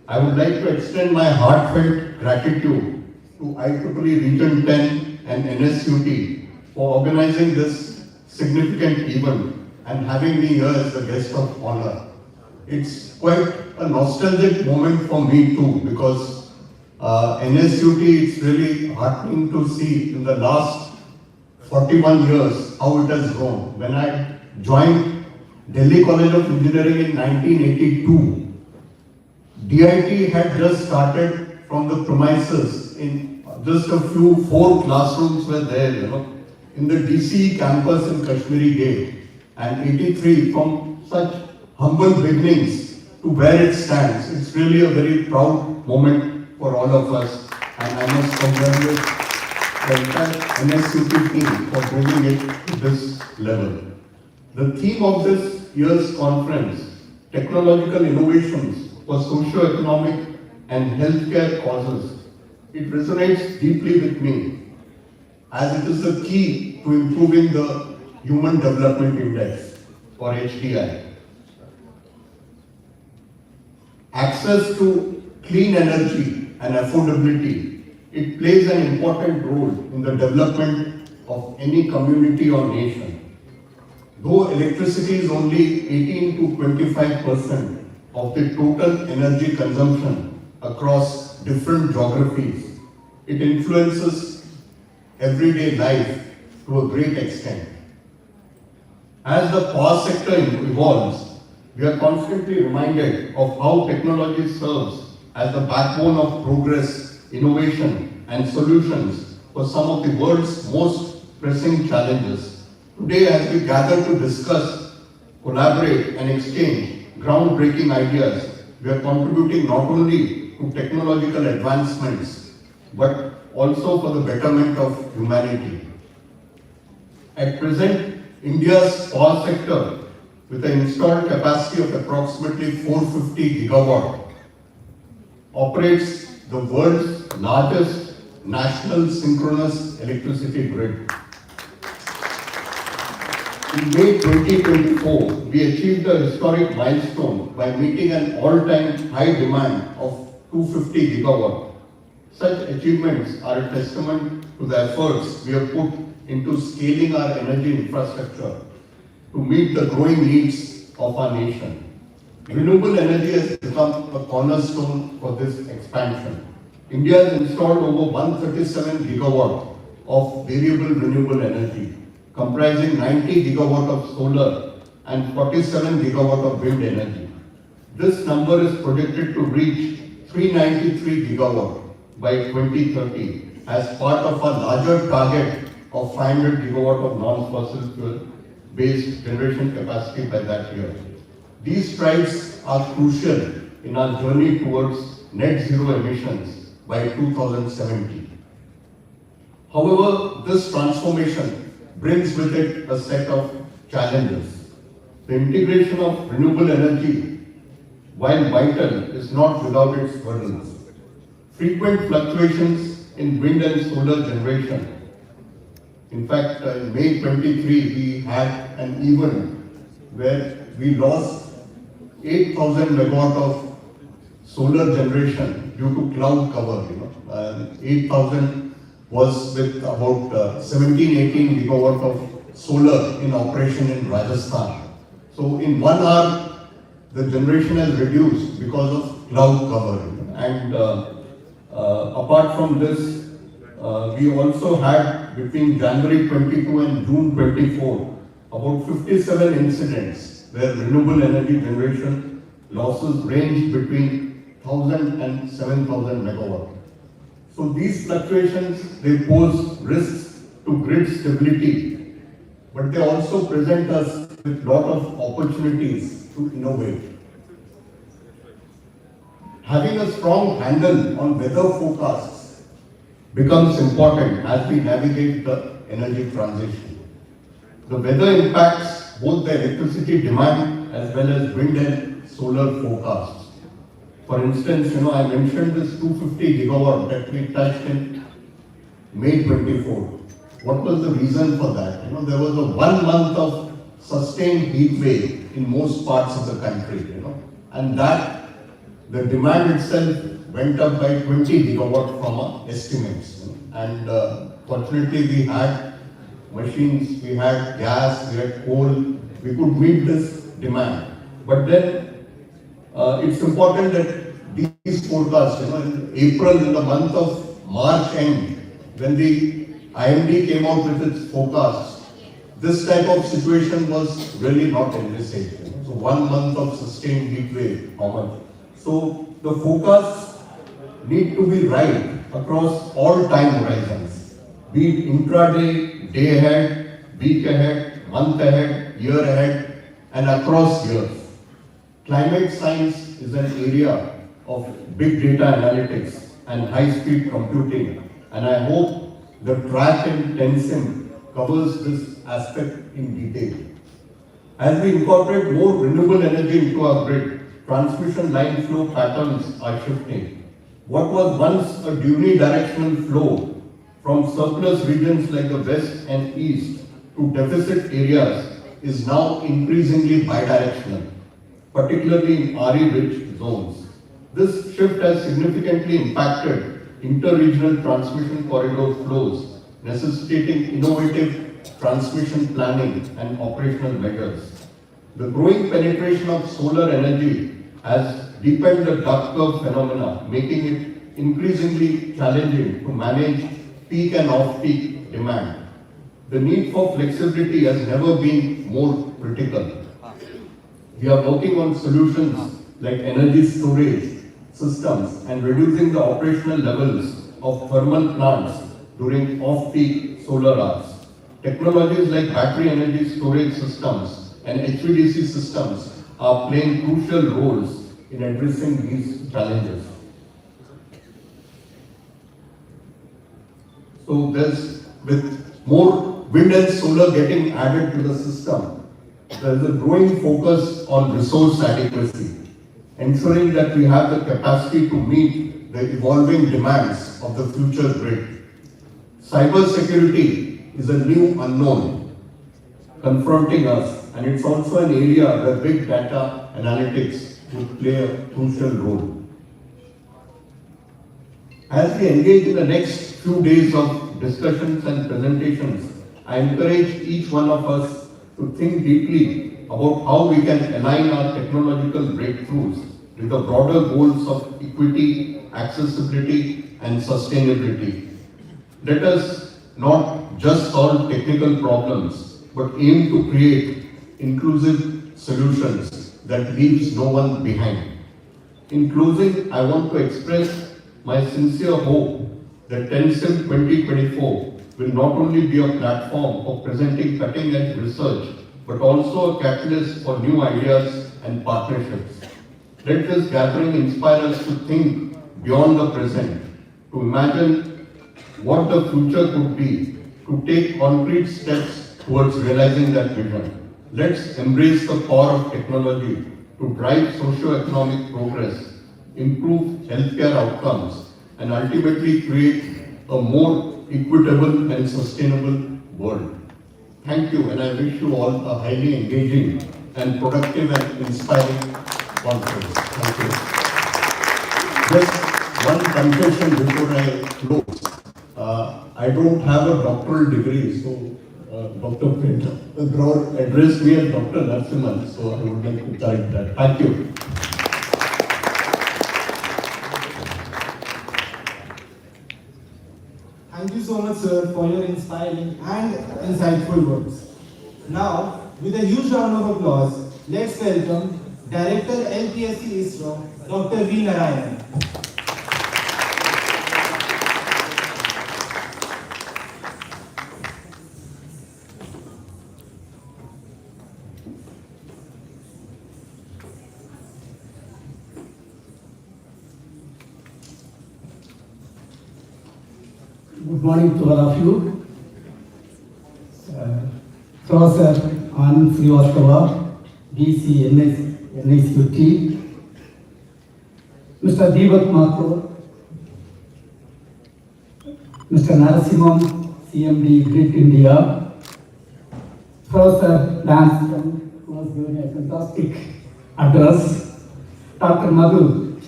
I would like to extend my heartfelt gratitude to IEEE Region 10 and NSUT for organizing this significant event and having me here as a guest of honor. It's quite a nostalgic moment for me too, because NSUT, it's really heartening to see in the last 41 years how it has grown. When I joined Delhi College of Engineering in 1982, DIT had just started from the premises in just a few 4 classrooms were there, in the DCE campus in Kashmiri Gate. And 83, from such humble beginnings to where it stands, it's really a very proud moment for all of us. And I must congratulate the entire NSUT team for bringing it to this level. The theme of this year's conference, Technological Innovations for Socio-Economic and Healthcare Causes, it resonates deeply with me, as it is the key to improving the Human Development Index, or HDI. Access to clean energy and affordability, it plays an important role in the development of any community or nation. Though electricity is only 18 to 25% of the total energy consumption across different geographies, it influences everyday life to a great extent. As the power sector evolves, we are constantly reminded of how technology serves as the backbone of progress, innovation, and solutions for some of the world's most pressing challenges. Today, as we gather to discuss, collaborate, and exchange groundbreaking ideas, we are contributing not only to technological advancements, but also for the betterment of humanity. At present, India's power sector, with an installed capacity of approximately 450 gigawatt, operates the world's largest national synchronous electricity grid. In May 2024, we achieved a historic milestone by meeting an all-time high demand of 250 gigawatt. Such achievements are a testament to the efforts we have put into scaling our energy infrastructure to meet the growing needs of our nation. Renewable energy has become a cornerstone for this expansion. India has installed over 137 gigawatt of variable renewable energy, comprising 90 gigawatt of solar and 47 gigawatt of wind energy. This number is projected to reach 393 gigawatt by 2030 as part of our larger target of 500 gigawatt of non-fossil fuel based generation capacity by that year. These strides are crucial in our journey towards net zero emissions by 2070. However, this transformation brings with it a set of challenges. The integration of renewable energy, while vital, is not without its hurdles. Frequent fluctuations in wind and solar generation. In fact, in May 23, we had an event where we lost 8,000 megawatt of solar generation due to cloud cover. 8,000 was with about 17-18 gigawatt of solar in operation in Rajasthan. So in 1 hour, the generation has reduced because of cloud cover. And apart from this, we also had between January 22 and June 24 about 57 incidents where renewable energy generation losses range between 1,000 and 7,000 megawatt. So these fluctuations, they pose risks to grid stability, but they also present us with a lot of opportunities to innovate. Having a strong handle on weather forecasts becomes important as we navigate the energy transition. The weather impacts both the electricity demand as well as wind and solar forecasts. For instance, I mentioned this 250 gigawatt that we touched in May 24. What was the reason for that? There was a 1 month of sustained heat wave in most parts of the country, and that the demand itself went up by 20 gigawatt from our estimates. And fortunately, we had machines, we had gas, we had coal, we could meet this demand. But then it's important that these forecasts, in April, in the month of March end, when the IMD came out with its forecasts, this type of situation was really not envisaged. So 1 month of sustained heat wave, how much? So the forecasts need to be right across all time horizons, be it intraday, day ahead, week ahead, month ahead, year ahead, and across years. Climate science is an area of big data analytics and high-speed computing, and I hope the track in Tenzin covers this aspect in detail. As we incorporate more renewable energy into our grid, transmission line flow patterns are shifting. What was once a unidirectional flow from surplus regions like the west and east to deficit areas is now increasingly bidirectional, particularly in RE-rich zones. This shift has significantly impacted inter-regional transmission corridor flows, necessitating innovative transmission planning and operational measures. The growing penetration of solar energy has deepened the duck curve phenomena, making it increasingly challenging to manage peak and off-peak demand. The need for flexibility has never been more critical. We are working on solutions like energy storage systems and reducing the operational levels of thermal plants during off-peak solar hours. Technologies like battery energy storage systems and HVDC systems are playing crucial roles in addressing these challenges. So with more wind and solar getting added to the system, there is a growing focus on resource adequacy, ensuring that we have the capacity to meet the evolving demands of the future grid. Cybersecurity is a new unknown confronting us, and it's also an area where big data analytics will play a crucial role. As we engage in the next few days of discussions and presentations, I encourage each one of us to think deeply about how we can align our technological breakthroughs with the broader goals of equity, accessibility, and sustainability. Let us not just solve technical problems, but aim to create inclusive solutions that leaves no one behind. In closing, I want to express my sincere hope that TENSIM 2024 will not only be a platform for presenting cutting-edge research, but also a catalyst for new ideas and partnerships. Let this gathering inspire us to think beyond the present, to imagine what the future could be, to take concrete steps towards realizing that vision. Let's embrace the power of technology to drive socio-economic progress, improve healthcare outcomes, and ultimately create a more equitable and sustainable world. Thank you, and I wish you all a highly engaging and productive and inspiring conference. Thank you. Just one confession before I close. I don't have a doctoral degree, so Dr. Broad addressed me as Dr. Narasimhan, so I would like to correct that. Thank you. Thank you so much, sir, for your inspiring and insightful words. Now, with a huge round of applause, let's welcome Director LPSC ISRO, Dr. V. Narayanan. Good morning to all of you. Professor Anand Srivastava, BC NICUT, Mr. Deepak Mathur, Mr. Narasimhan, CMD Grid India, Professor Lanston, who was giving a fantastic address, Dr. Madhu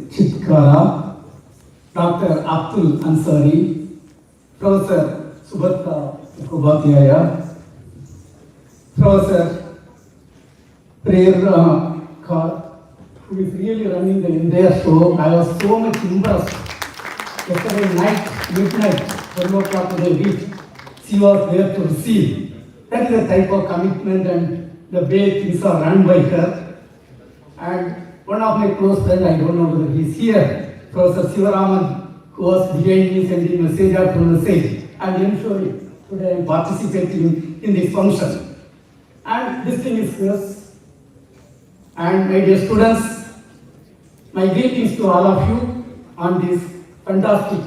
Chitkara, Dr. Abdul Ansari, Professor Subhatta Mukhopadhyaya, Professor Prerna Kar, who is really running the entire show. I was so much impressed. Yesterday night, midnight, 12 o'clock when I reached, she was there to receive. That is the type of commitment and the way things are run by her. And one of my close friends, I don't know whether he is here, Professor Sivaraman, who was behind me sending message after message, and ensuring today I am participating in this function. And this thing is yours. And my dear students, my greetings to all of you on this fantastic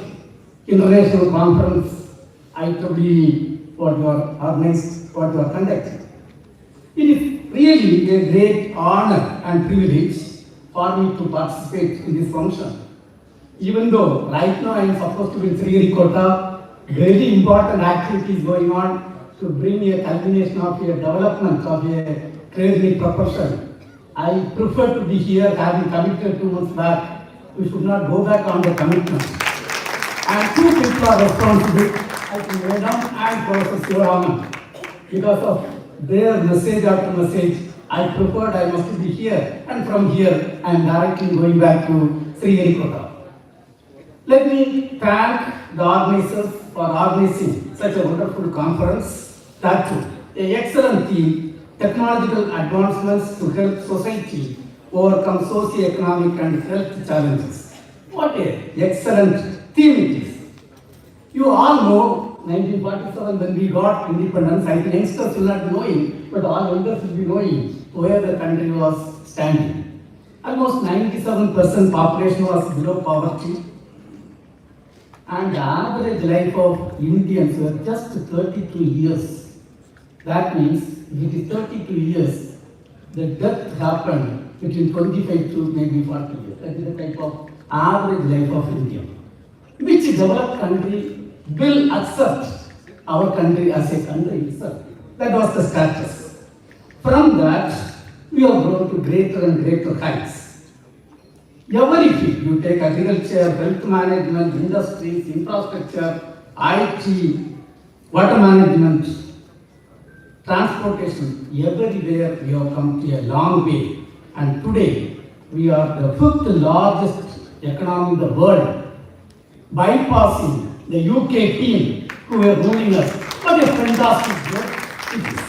international conference, IEEE, what you are organized, what you are conducting. It is really a great honor and privilege for me to participate in this function. Even though right now I am supposed to be in Sriharikota, very important activities going on to bring a culmination of a development of a cryogenic propulsion. I prefer to be here, having committed 2 months back. We should not go back on the commitment. And two people are responsible, I think Vedam and Professor Sivaraman. Because of their message after message, I preferred I must be here, and from here I am directly going back to Sriharikota. Let me thank the organizers for organizing such a wonderful conference. That too, an excellent theme, technological advancements to help society overcome socio-economic and health challenges. What an excellent theme it is. You all know 1947 when we got independence, I think youngsters will not be knowing, but all elders will be knowing where the country was standing. Almost 97% population was below poverty, and the average life of Indians were just 32 years. That means if it is 32 years, the death happened between 25 to maybe 40 years. That is the type of average life of India. Which developed country will accept our country as a country itself? That was the status. From that, we have grown to greater and greater heights. Every field, you take agriculture, health management, industries, infrastructure, IT, water management, transportation, everywhere we have come to a long way. And today, we are the fifth largest economy in the world, bypassing the UK team who were ruling us. What a fantastic work it is.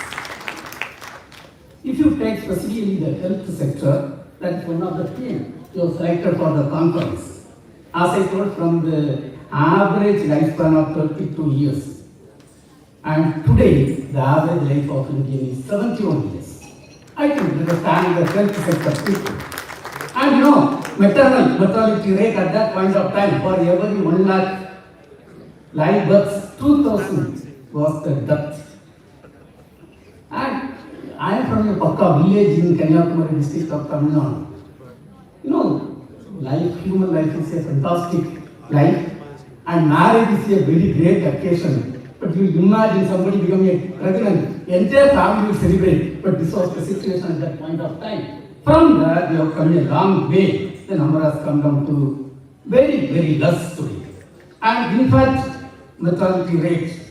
If you take specifically the health sector, that's one of the themes you have selected for the conference. As I told, from the average lifespan of 32 years, and today the average life of Indian is 71 years. I can understand the health sector people. And you know, maternal mortality rate at that point of time for every 1 lakh live births, 2,000 was the death. And I am from a Pakka village in Kanyakumari district of Tamil Nadu. You know, human life is a fantastic life, and marriage is a very great occasion. But you imagine somebody becoming pregnant, entire family will celebrate. But this was the situation at that point of time. From that, we have come a long way. The number has come down to very, very less today. And in fact, mortality rate,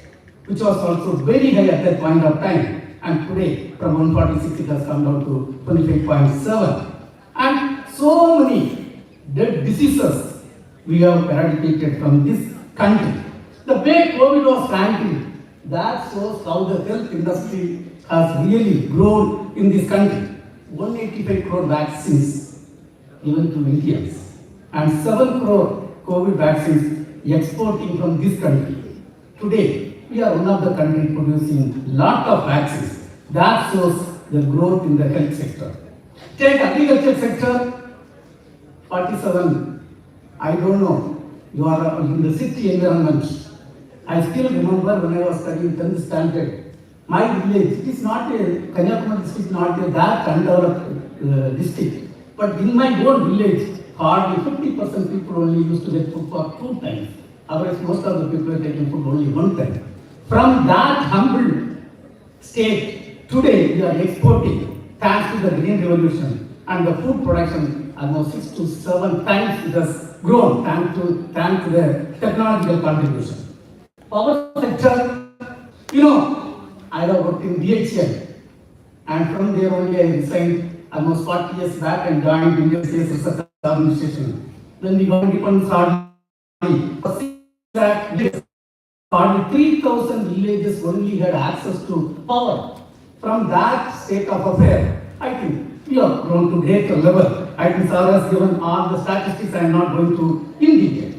which was also very high at that point of time, and today from 146 it has come down to 25.7. And so many dead diseases we have eradicated from this country. The way COVID was handled, that shows how the health industry has really grown in this country. 185 crore vaccines given to Indians, and 7 crore COVID vaccines exporting from this country. Today, we are one of the countries producing lot of vaccines. That shows the growth in the health sector. Take agriculture sector, 47. I don't know, you are in the city environment. I still remember when I was studying 10th standard, my village, it is not a, Kanyakumari district is not a that undeveloped district. But in my own village, hardly 50% people only used to get food for 2 times. Otherwise, most of the people are taking food only 1 time. From that humble state, today we are exporting thanks to the green revolution, and the food production almost 6 to 7 times it has grown thanks to the technological contribution. Power sector, you know, I have worked in DHL, and from there only I resigned almost 40 years back and joined Indian Space Research Administration. Then we got independence hardly 3,000 villages only had access to power. From that state of affair, I think we have grown to greater level. I think Sarah has given all the statistics. I am not going to in detail.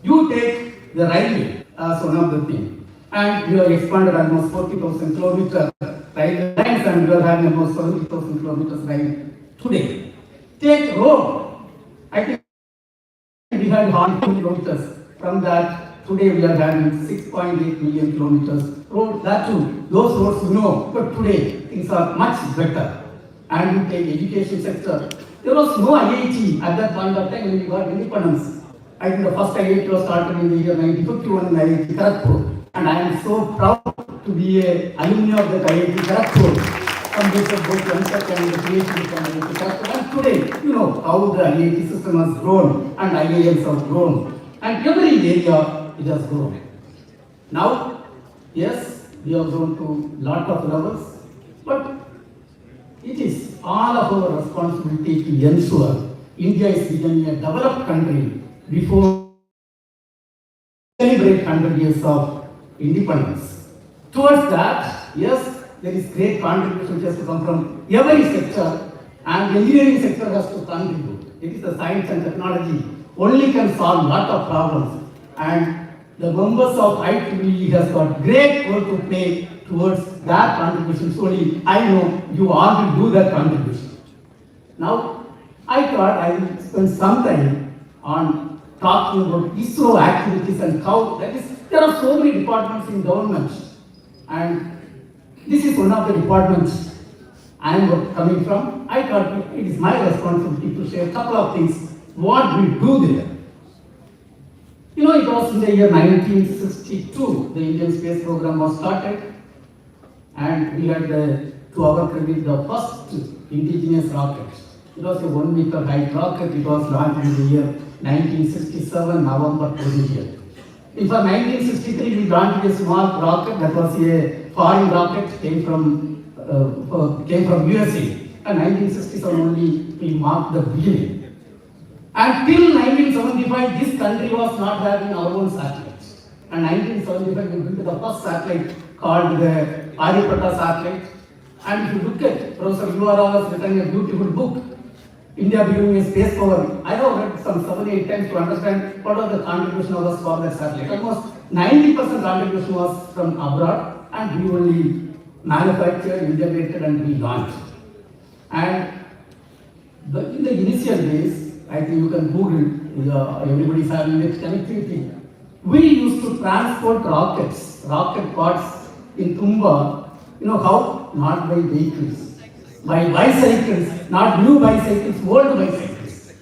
You take the railway as one of the things. And we have expanded almost 40,000 kilometers railway lines, and we are having almost 70,000 kilometers line today. Take road. I think we had 100 kilometers. From that, today we are having 6.8 million kilometers road. That too, those roads you know, but today things are much better. And you take education sector. There was no IIT at that point of time when we got independence. I think the first IIT was started in the year 1951 in IIT Kharagpur. And I am so proud to be an alumni of the IIT Kharagpur. Completed both MTech and the PhD from IIT Kharagpur. And today, you know how the IIT system has grown and IIMs have grown. And every area it has grown. Now, yes, we have grown to lot of levels, but it is all of our responsibility to ensure India is becoming a developed country before we celebrate 100 years of independence. Towards that, yes, there is great contribution which has to come from every sector, and the engineering sector has to contribute. It is the science and technology only can solve lot of problems, and the members of IEEE has got great role to play towards that contribution. Slowly, I know you all will do that contribution. Now, I thought I will spend some time on talking about ISRO activities and how that is, there are so many departments in government, and this is one of the departments I am coming from. I thought it is my responsibility to share a couple of things, what we do there. You know, it was in the year 1962, the Indian space program was started, and we had, to our credit, the first indigenous rocket. It was a 1 meter height rocket. It was launched in the year 1967, November 20th. In fact, 1963, we launched a small rocket that was a foreign rocket, came from USA. And 1967 only we marked the beginning. Until 1975, this country was not having our own satellites. And 1975, we built the first satellite called the Aryabhatta satellite. And if you look at Professor URL has written a beautiful book, India becoming a space power. I have read some 7-8 times to understand what was the contribution of us for that satellite. Almost 90% contribution was from abroad, and we only manufactured, integrated, and we launched. And in the initial days, I think you can Google, everybody is having this connectivity. We used to transport rocket parts in Tumba. You know how? Not by vehicles, by bicycles, not new bicycles, old bicycles.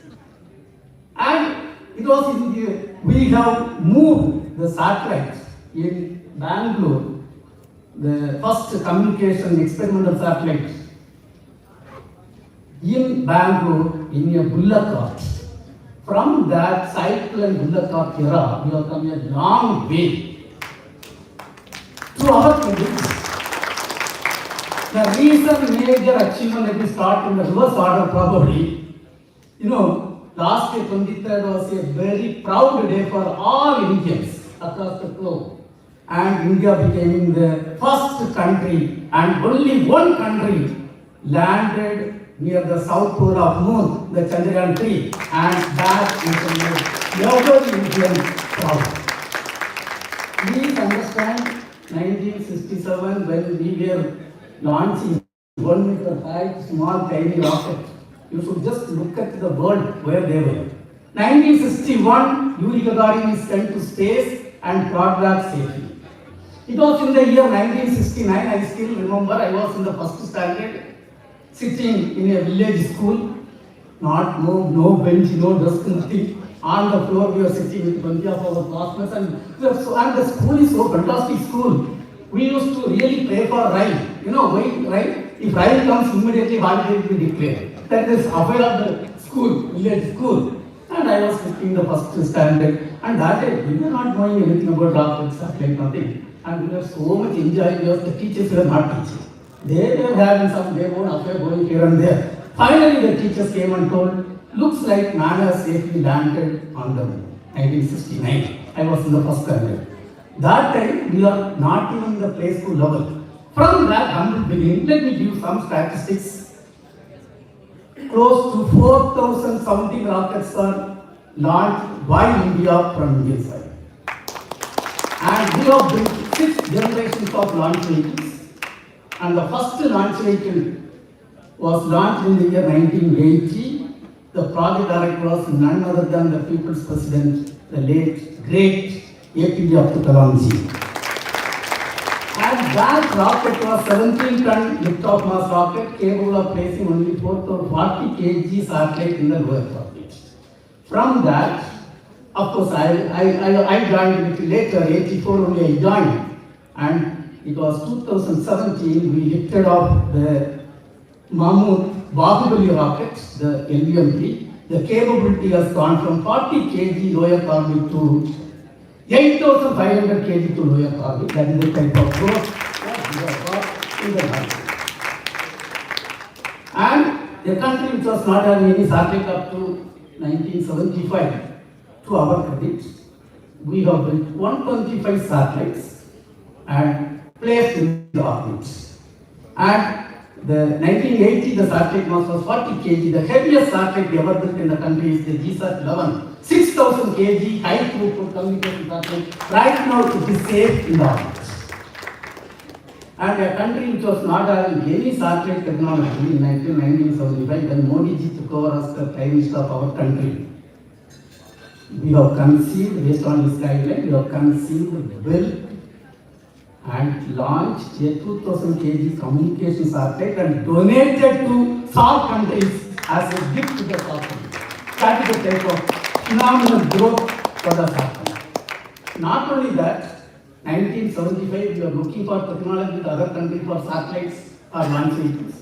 And it was in the, we have moved the satellite in Bangalore, the first communication experimental satellite in Bangalore in a bullock cart. From that cycle and bullock cart era, we have come a long way. To our credit, the recent major achievement that we start in the reverse order probably, you know, last year 23rd was a very proud day for all Indians across the globe. And India became the first country and only one country landed near the south pole of moon, the Chandrayaan 3, and that is every Indian proud. Please understand, 1967 when we were launching 1 meter high, small tiny rocket, you should just look at the world where they were. 1961, Yuri Gagarin is sent to space and brought back safely. It was in the year 1969, I still remember, I was in the first standard, sitting in a village school, no bench, no desk, nothing. On the floor we were sitting with 20 of our classmates, and the school is so fantastic school. We used to really pray for rain. You know why, right? If rain comes, immediately holiday will be declared. That is affair of the school, village school. And I was sitting in the first standard, and that day we were not knowing anything about rockets, satellite, nothing. And we were so much enjoying because the teachers were not teaching. They were having some their own affair going here and there. Finally, the teachers came and told, looks like man has safely landed on the moon. 1969. I was in the first standard. That time, we are not even in the play school level. From that humble beginning, let me give some statistics. Close to 4,000 something rockets are launched by India from Indian side. And we have built 6 generations of launch vehicles. And the first launch vehicle was launched in the year 1980. The project director was none other than the people's president, the late, great APJ Abdul Kalam ji. And that rocket was 17-ton liftoff mass rocket capable of placing only 40 kg satellite in the lower orbit. From that, of course, I joined a little later, 84 only I joined. And it was 2017, we lifted off the Mahmood Bahubali rocket, the LVM-3. The capability has gone from 40 kg lower orbit to 8,500 kg to lower orbit. That is the type of growth that we have got in the market. And the country which was not having any satellite up to 1975, to our credit, we have built 125 satellites and placed in the orbit. And the 1980, the satellite mass was 40 kg. The heaviest satellite ever built in the country is the GSAT-11. 6,000 kg high throughput communication satellite. Right now it is safe in the orbit. And a country which was not having any satellite technology in 1975, when Modi ji took over as the Prime Minister of our country, we have conceived, based on his guideline, we have conceived, built and launched a 2000 kg communication satellite and donated to SAARC countries as a gift to the SAARC countries. That is the type of phenomenal growth for the SAARC countries. Not only that, 1975 we are looking for technology with other countries for satellites or launch vehicles.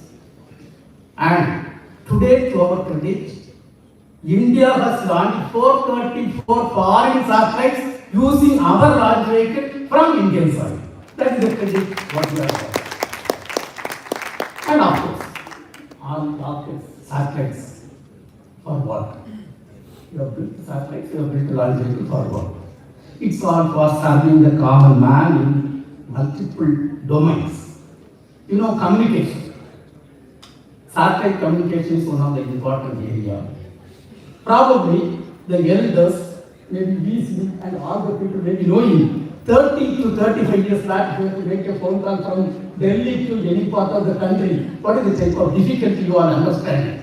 And today, to our credit, India has launched 434 foreign satellites using our launch vehicle from Indian soil. That is the credit what we are got. And of course, all rockets, satellites for what? You have built satellites, you have built launch vehicle for what? It's all for serving the common man in multiple domains. You know, communication. Satellite communication is one of the important areas. Probably the elders, maybe VC and all the people may be knowing 30 to 35 years back, you have to make a phone call from Delhi to any part of the country. What is the type of difficulty you all understand?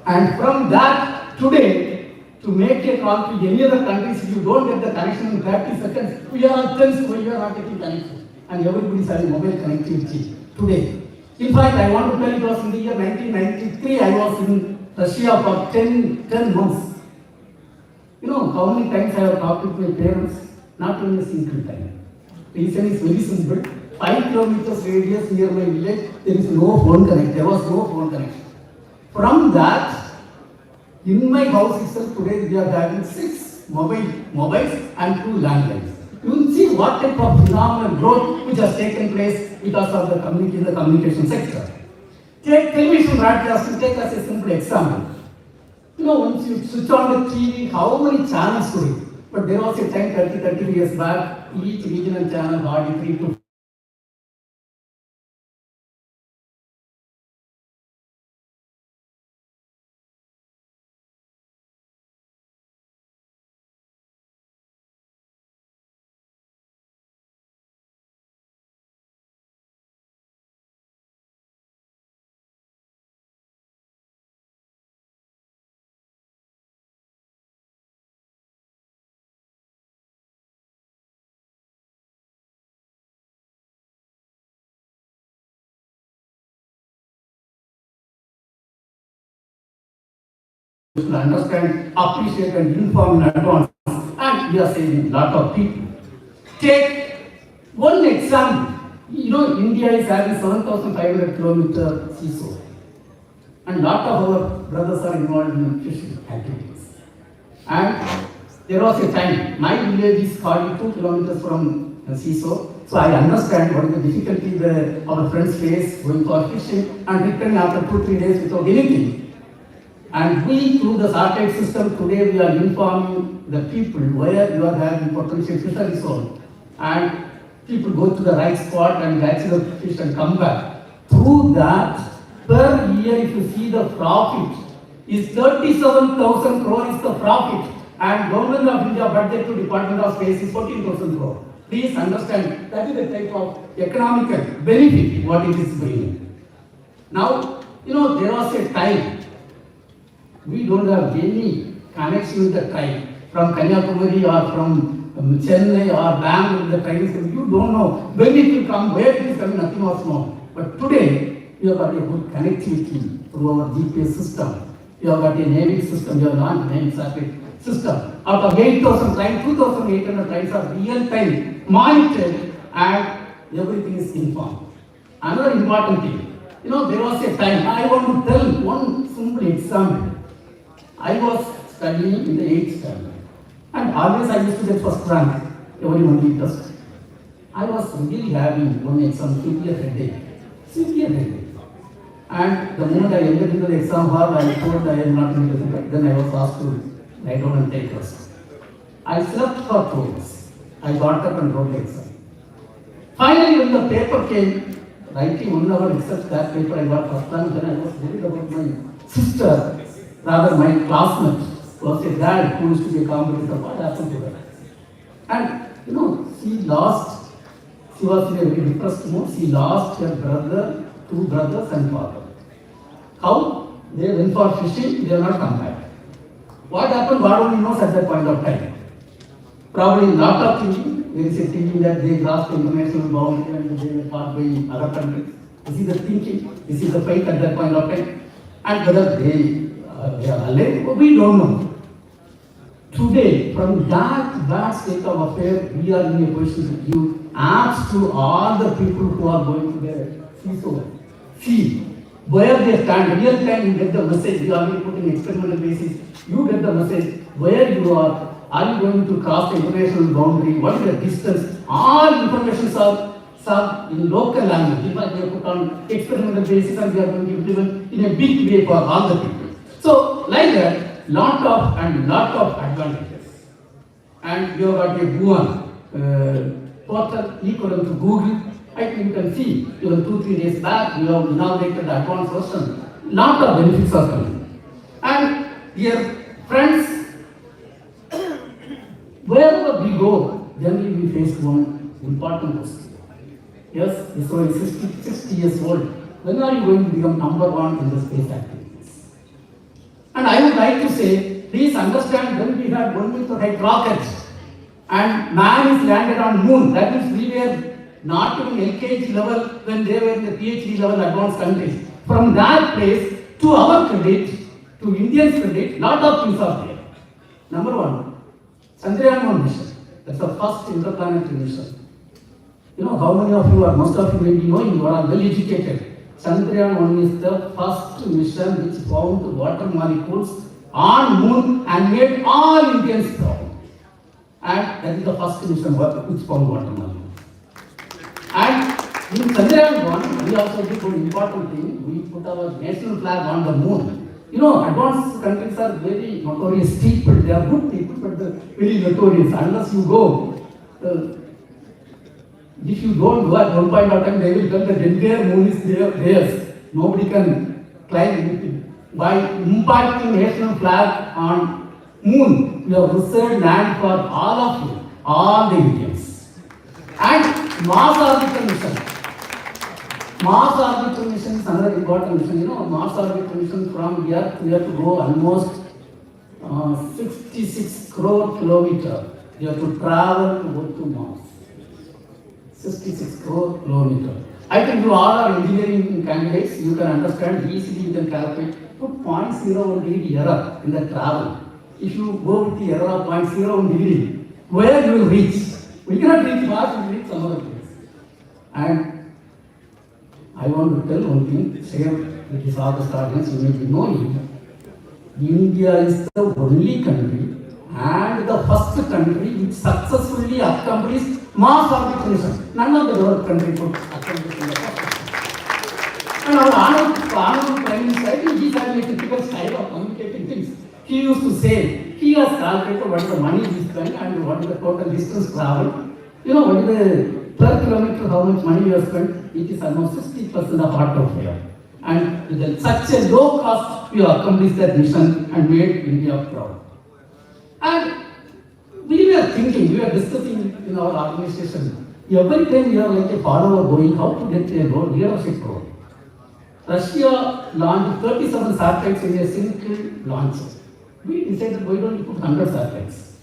And from that, today, to make a call to any other countries, if you don't get the connection in 30 seconds, we are all tense why you are not getting connection. And everybody is having mobile connectivity today. In fact, I want to tell you, it was in the year 1993, I was in Russia for 10 months. You know how many times I have talked with my parents? Not only a single time. Reason is very simple. 5 kilometers radius near my village, there is no phone connection. There was no phone connection. From that, in my house itself today, we are having 6 mobiles and 2 landlines. You will see what type of phenomenal growth which has taken place because of the communication sector. Take television broadcasting, take as a simple example. You know, once you switch on the TV, how many channels to it? But there was a time 30 years back, each regional channel hardly 3 to understand, appreciate and inform in advance. And we are saving a lot of people. Take one example. You know, India is having 7,500 kilometer seashore. And lot of our brothers are involved in fishing activities. And there was a time, my village is 42 kilometers from the seashore. So I understand what is the difficulty our friends face going for fishing and returning after 2-3 days without anything. And we, through the satellite system, today we are informing the people where you are having potential fishery zone. And people go to the right spot and catch the fish and come back. Through that, per year, if you see the profit, is 37,000 crore is the profit. And Government of India budget to Department of Space is 14,000 crore. Please understand, that is the type of economical benefit what it is bringing. Now, you know, there was a time we don't have any connection with the tribe. From Kanyakumari or from Chennai or Bangalore, the tribe is coming. You don't know when it will come, where it is coming, nothing was known. But today, you have got a good connectivity through our GPS system. You have got a naming system, you have launched naming satellite system. Out of 8,000 clients, 2,800 clients are real-time monitored and everything is informed. Another important thing, you know, there was a time, I want to tell one simple example. I was studying in the 8th standard and always I used to get first rank every monthly test. I was really having one exam, severe headache. And the moment I entered into the exam hall, I told I am not going to do it. Then I was asked to lie down and take rest. I slept for 2 hours. I got up and wrote the exam. Finally, when the paper came, writing 1 hour except that paper I got first time, then I was worried about my sister, rather my classmate, was a dad who used to be a competitor. What happened to her? And you know, she was in a very depressed mood. She lost her brother, 2 brothers and father. How? They went for fishing, they have not come back. What happened, God only knows at that point of time. Probably lot of thinking, there is a thinking that they crossed the international boundary and they were caught by other countries. This is the thinking, this is the faith at that point of time. And whether they are alive, we don't know. Today, from that bad state of affair, we are in a position to give apps to all the people who are going to their see where they stand. Real time, you get the message. You are being put in experimental basis. You get the message where you are. Are you going to cross the international boundary? What is the distance? All information are in local language. In fact, they are put on experimental basis and they are going to be given in a big way for all the people. So, like that, lot of advantages. And you have got a Bhuvan portal equivalent to Google. I think you can see, even 2-3 days back, we have inaugurated the advanced version. Lot of benefits are coming. And dear friends, wherever we go, generally we face one important question. Yes, ISRO is 60 years old. When are you going to become #1 in the space activities? And I would like to say, please understand, when we had 1 meter height rockets and man is landed on moon, that means we were not even LKG level when they were in the PhD level advanced countries. From that place, to our credit, to Indians' credit, lot of things are there. Number 1, Chandrayaan-1 mission. That's the first interplanetary mission. You know how many of you are, most of you may be knowing, you are well educated. Chandrayaan-1 is the first mission which found water molecules on moon and made all Indians proud. And that is the first mission which found water molecules. And in Chandrayaan-1, we also did one important thing. We put our national flag on the moon. You know, advanced countries are very notorious people. They are good people, but they're very notorious. Unless you go, if you don't go at one point of time, they will tell that the entire moon is theirs. Nobody can climb it. By impacting national flag on moon, we have reserved land for all of you, all the Indians. And Mars orbital mission. Mars orbital mission is another important mission. You know, Mars orbital mission from Earth, we have to go almost 66 crore kilometers. You have to travel to go to Mars. 66 crore kilometers. I think you all are engineering candidates. You can understand easily. You can calculate. Put 0.01 degree error in the travel. If you go with the error of 0.01 degree, where you will reach? We cannot reach Mars. We will reach some other place. And I want to tell one thing, share with this August audience, you may be knowing, India is the only country and the first country which successfully accomplished Mars orbital mission. None of the developed countries could accomplish in the first place. And our honorable Prime Minister, he had a typical style of communicating things. He used to say, he has calculated what is the money he spent and what is the total distance traveled. You know, what is the per kilometer, how much money you have spent? It is almost 60% of art of fare. And with such a low cost, we have accomplished that mission and made India proud. And we were thinking, we were discussing in our organization, every time we are like a follower going, how to get a road, leadership road. Russia launched 37 satellites in a single launch. We decided, why don't we put 100 satellites?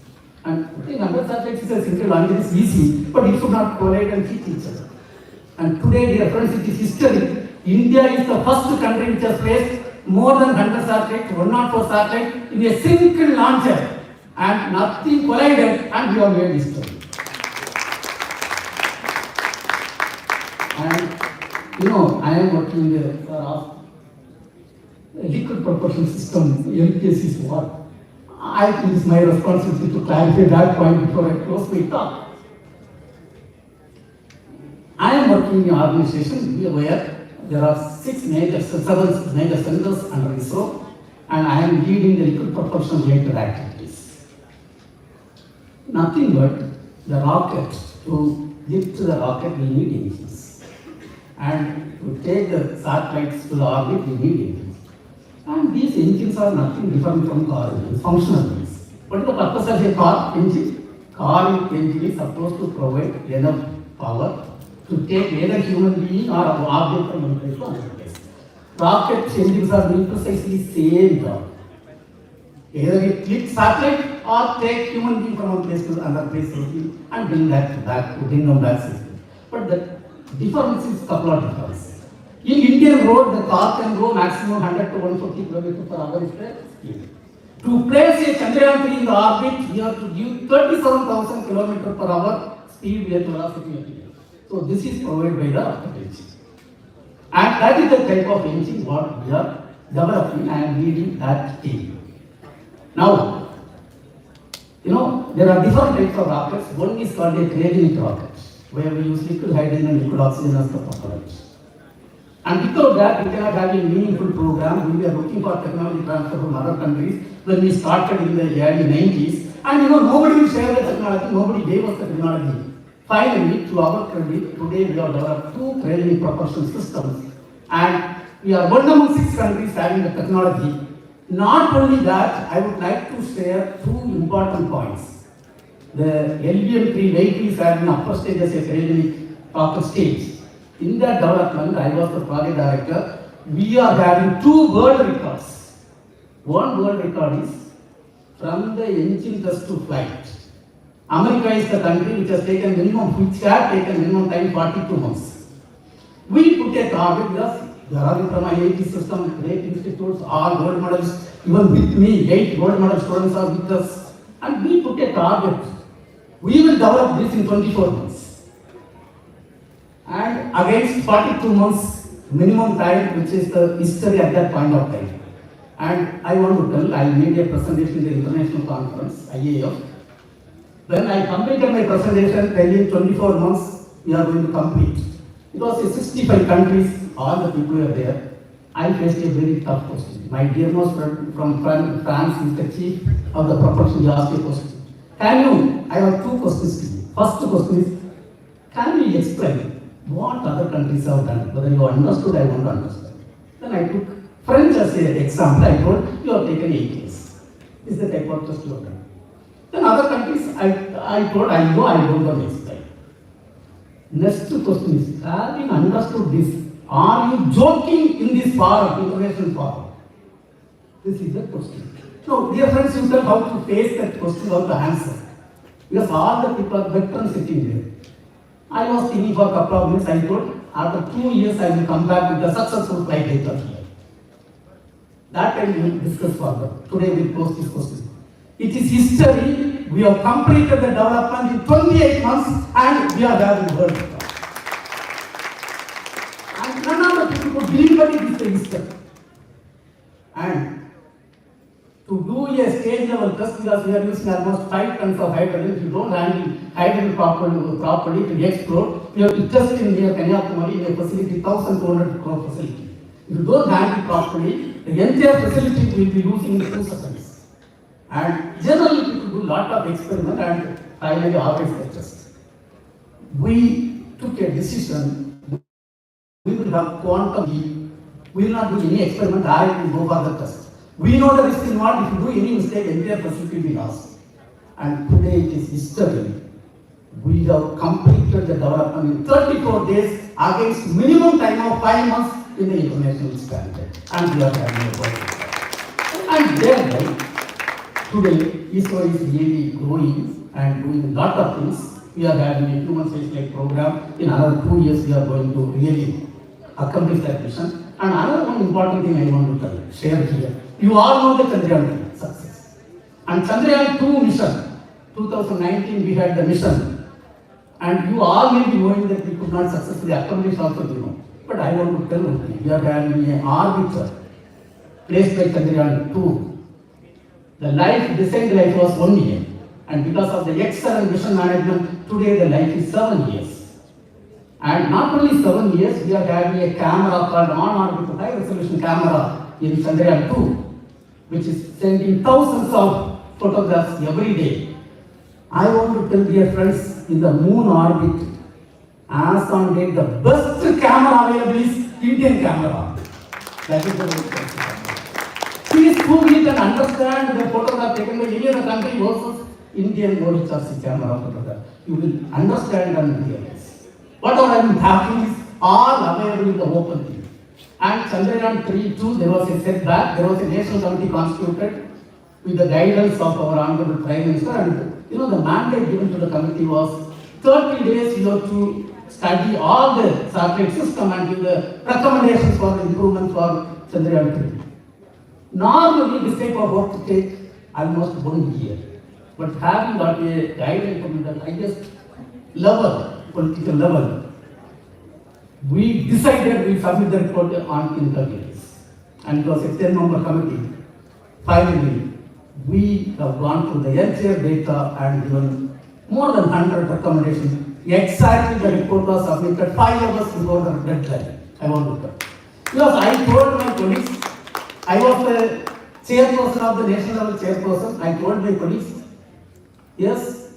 And putting 100 satellites is a single launch, it is easy, but it should not collide and hit each other. And today, dear friends, it is history. India is the first country which has placed more than 100 satellites, 104 satellites in a single launcher. And nothing collided, and we have made history. And you know, I am working in the liquid propulsion system, LKC's work. I think it's my responsibility to clarify that point before I close my talk. I am working in an organization where there are 7 major centers under ISRO, and I am leading the liquid propulsion related activities. Nothing but the rocket, to lift the rocket we need engines. And to take the satellites to the orbit, we need engines. And these engines are nothing different from car engines, functional engines. What is the purpose of a car engine? Car engine is supposed to provide enough power to take either human being or object from one place to another place. Rocket engines are doing precisely same job. Either you click satellite or take human being from one place to another place and bring that back, bring them back safely. But the difference is couple of differences. In Indian road, the car can go maximum 100 to 150 km per hour is the speed. To place a Chandrayaan 3 in the orbit, we have to give 37,000 km per hour speed with velocity. So this is provided by the rocket engine. And that is the type of engine what we are developing and leading that team. Now, there are different types of rockets. One is called a cryogenic rocket, where we use liquid hydrogen and liquid oxygen as the propellant. And without that, we cannot have a meaningful program. We are looking for technology transfer from other countries when we started in the early 90s. And nobody will share the technology, nobody gave us the technology. Finally, to our credit, today we have developed 2 cryogenic propulsion systems. And we are one among 6 countries having the technology. Not only that, I would like to share 2 important points. The LVM-3 vehicle is having upper stage as a cryogenic rocket stage. In that development, I was the project director. We are having 2 world records. One world record is from the engine test to flight. America is the country which has taken minimum time 42 months. We put a target because there are from IIT system, great institutes, all gold medals, even with me, 8 gold medal students are with us. And we put a target. We will develop this in 24 months. And against 42 months minimum time, which is the history at that point of time. And I want to tell, I made a presentation in the international conference, IAF. When I completed my presentation, telling 24 months, we are going to complete. It was in 65 countries, all the people were there. I faced a very tough question. My dearest friend from France is the chief of the propulsion. He asked a question. I have 2 questions to you. First question is, can you explain what other countries have done? Whether you understood, I want to understand. Then I took French as an example. I told, you have taken 8 years. This is the type of test you have done. Then other countries, I told, I know, I don't want to explain. Next question is, having understood this, are you joking in this forum, international forum? This is the question. So, dear friends, you tell how to face that question, how to answer. Because all the people are veterans sitting there. I was thinking for a couple of minutes, I told, after 2 years, I will come back with a successful flight data here. That time we will discuss further. Today we will post this question. It is history. We have completed the development in 28 months and we are having world record. And none of the people could believe that it is the history. And to do a stage level test, because we are using almost 5 tons of hydrogen, if you don't handle hydrogen properly to explode, we have to test in near Kanyakumari in a facility, 1,200 crore facility. If you don't handle properly, the entire facility will be losing in 2 seconds. And generally people do a lot of experiment and finally always the test. We took a decision, we will have quantum leap. We will not do any experiment, directly go for the test. We know the risk involved. If you do any mistake, entire facility will be lost. And today it is history. We have completed the development in 34 days against minimum time of 5 months in the international standard. And we are having a work. And thereby, today, ISRO is really growing and doing a lot of things. We are having a human spaceflight program. In another 2 years, we are going to really accomplish that mission. And another one important thing I want to share here. You all know the Chandrayaan success. And Chandrayaan 2 mission, 2019 we had the mission. And you all may be knowing that we could not successfully accomplish also, you know. But I want to tell you, we are having an orbiter placed by Chandrayaan 2. The descent life was 1 year. And because of the excellent mission management, today the life is 7 years. And not only 7 years, we are having a camera called on-orbit high resolution camera in Chandrayaan 2, which is sending thousands of photographs every day. I want to tell dear friends, in the moon orbit, As on date, the best camera available is Indian camera. That is the very best camera. Please Google it and understand the photograph taken by any other country versus Indian old church camera photograph. You will understand and realize. Whatever I am talking is all available in the open field. And Chandrayaan 3-2, there was a setback. There was a national committee constituted with the guidance of our Honorable Prime Minister. And the mandate given to the committee was 30 days you have to study all the satellite system and give the recommendations for improvement for Chandrayaan 3. Normally, this type of work to take almost 1 year. But having got a guidance from the highest level, political level, we decided we submit the report on in 30 days. And it was a 10-member committee. Finally, we have gone through the entire data and given more than 100 recommendations. Exactly the report was submitted 5 hours before the deadline. I want to tell. Because I told my colleagues, I was the chairperson of the national level chairperson. I told my colleagues, yes,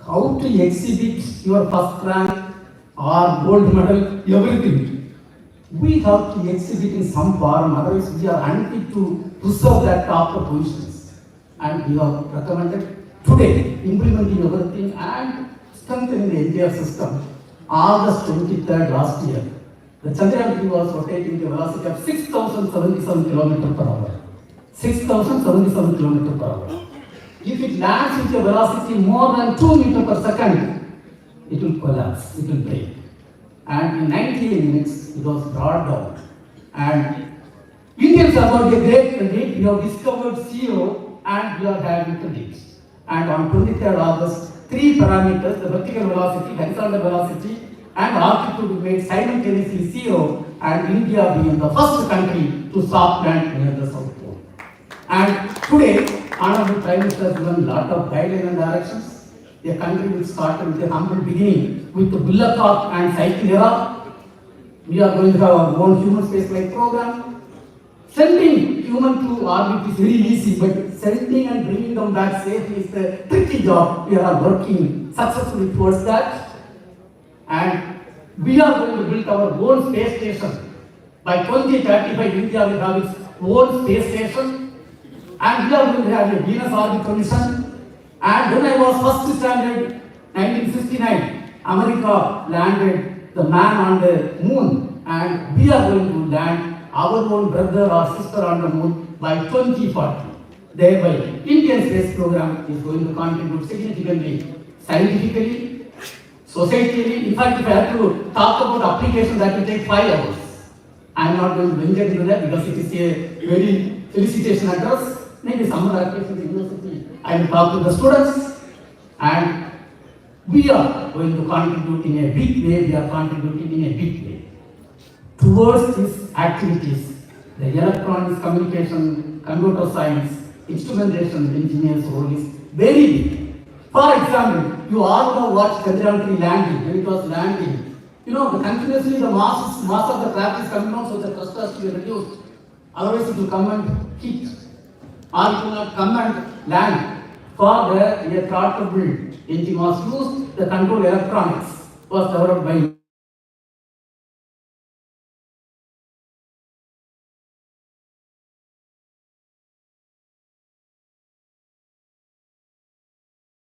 how to exhibit your first rank or gold medal, everything. We have to exhibit in some form, otherwise we are unfit to preserve that top positions. And we have recommended today implementing everything and strengthening the entire system. August 23rd last year, the Chandrayaan 3 was rotating the velocity of 6,077 km per hour. 6,077 km per hour. If it lands with a velocity more than 2 meters per second, it will collapse, it will break. And in 98 minutes, it was brought down. And Indians have got a great credit. We have discovered zero and we are having credits. And on 23rd August, 3 parameters, the vertical velocity, horizontal velocity, and altitude were made simultaneously zero, and India being the first country to soft land near the South Pole. And today, Honorable Prime Minister has given a lot of guidelines and directions. A country which started with a humble beginning with the bullock cart and cycle era. We are going to have our own human spaceflight program. Sending human to orbit is very easy, but sending and bringing them back safely is a tricky job. We are working successfully towards that. And we are going to build our own space station. By 2035, India will have its own space station. And we are going to have a Venus orbit mission. And when I was first standard, 1969, America landed the man on the moon. And we are going to land our own brother or sister on the moon by 2040. Thereby, Indian space program is going to contribute significantly, scientifically, societally. In fact, if I have to talk about applications, that will take 5 hours. I am not going to venture into that because it is a very felicitation address. Maybe some other applications in university, I will talk to the students. And we are going to contribute in a big way. We are contributing in a big way towards these activities. The electronics, communication, computer science, instrumentation engineers' role is very big. For example, you all know what Chandrayaan 3 landing, when it was landing. Continuously the mass of the craft is coming out, so the thrust has to be reduced. Otherwise it will come and hit. Or it will not come and land. For the throttle build engine was used, the control electronics was developed by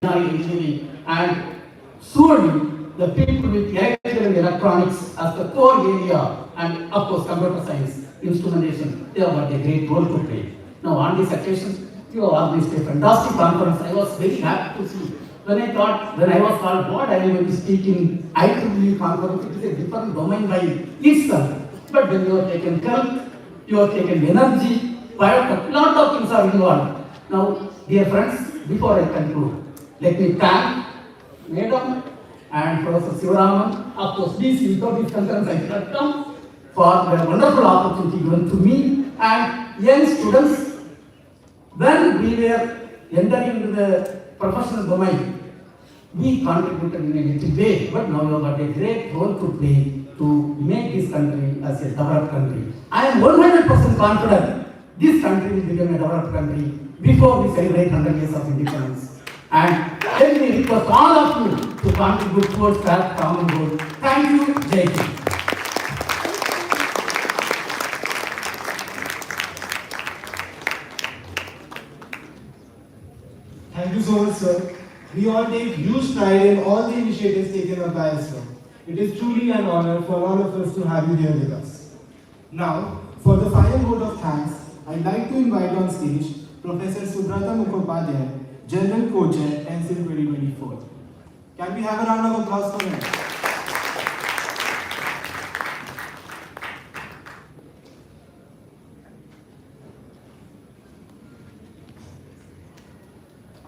engineering, and surely the people with electrical and electronics as the core area, and of course computer science, instrumentation, they have got a great role to play. Now on this occasion, you have organized a fantastic conference. I was very happy to see. When I was called, what I am going to speak in IEEE conference, it is a different domain by itself. But when you have taken health, you have taken energy, biotech, a lot of things are involved. Now, dear friends, before I conclude, let me thank Madam and Professor Sivaraman, of course, DC, without this conference I cannot come, for the wonderful opportunity given to me and young students. When we were entering into the professional domain, we contributed in a little way, but now we have got a great role to play to make this country as a developed country. I am 100% confident this country will become a developed country before we celebrate 100 years of independence. And Let me request all of you to contribute towards that common goal. Thank you, Jai Hind. Thank you so much, sir. We all take huge pride in all the initiatives taken up by us, sir. It is truly an honor for all of us to have you here with us. Now, for the final vote of thanks, I'd like to invite on stage Professor Subrata Mukhopadhyay, General Co-Chair, NCL 2024. Can we have a round of applause for him?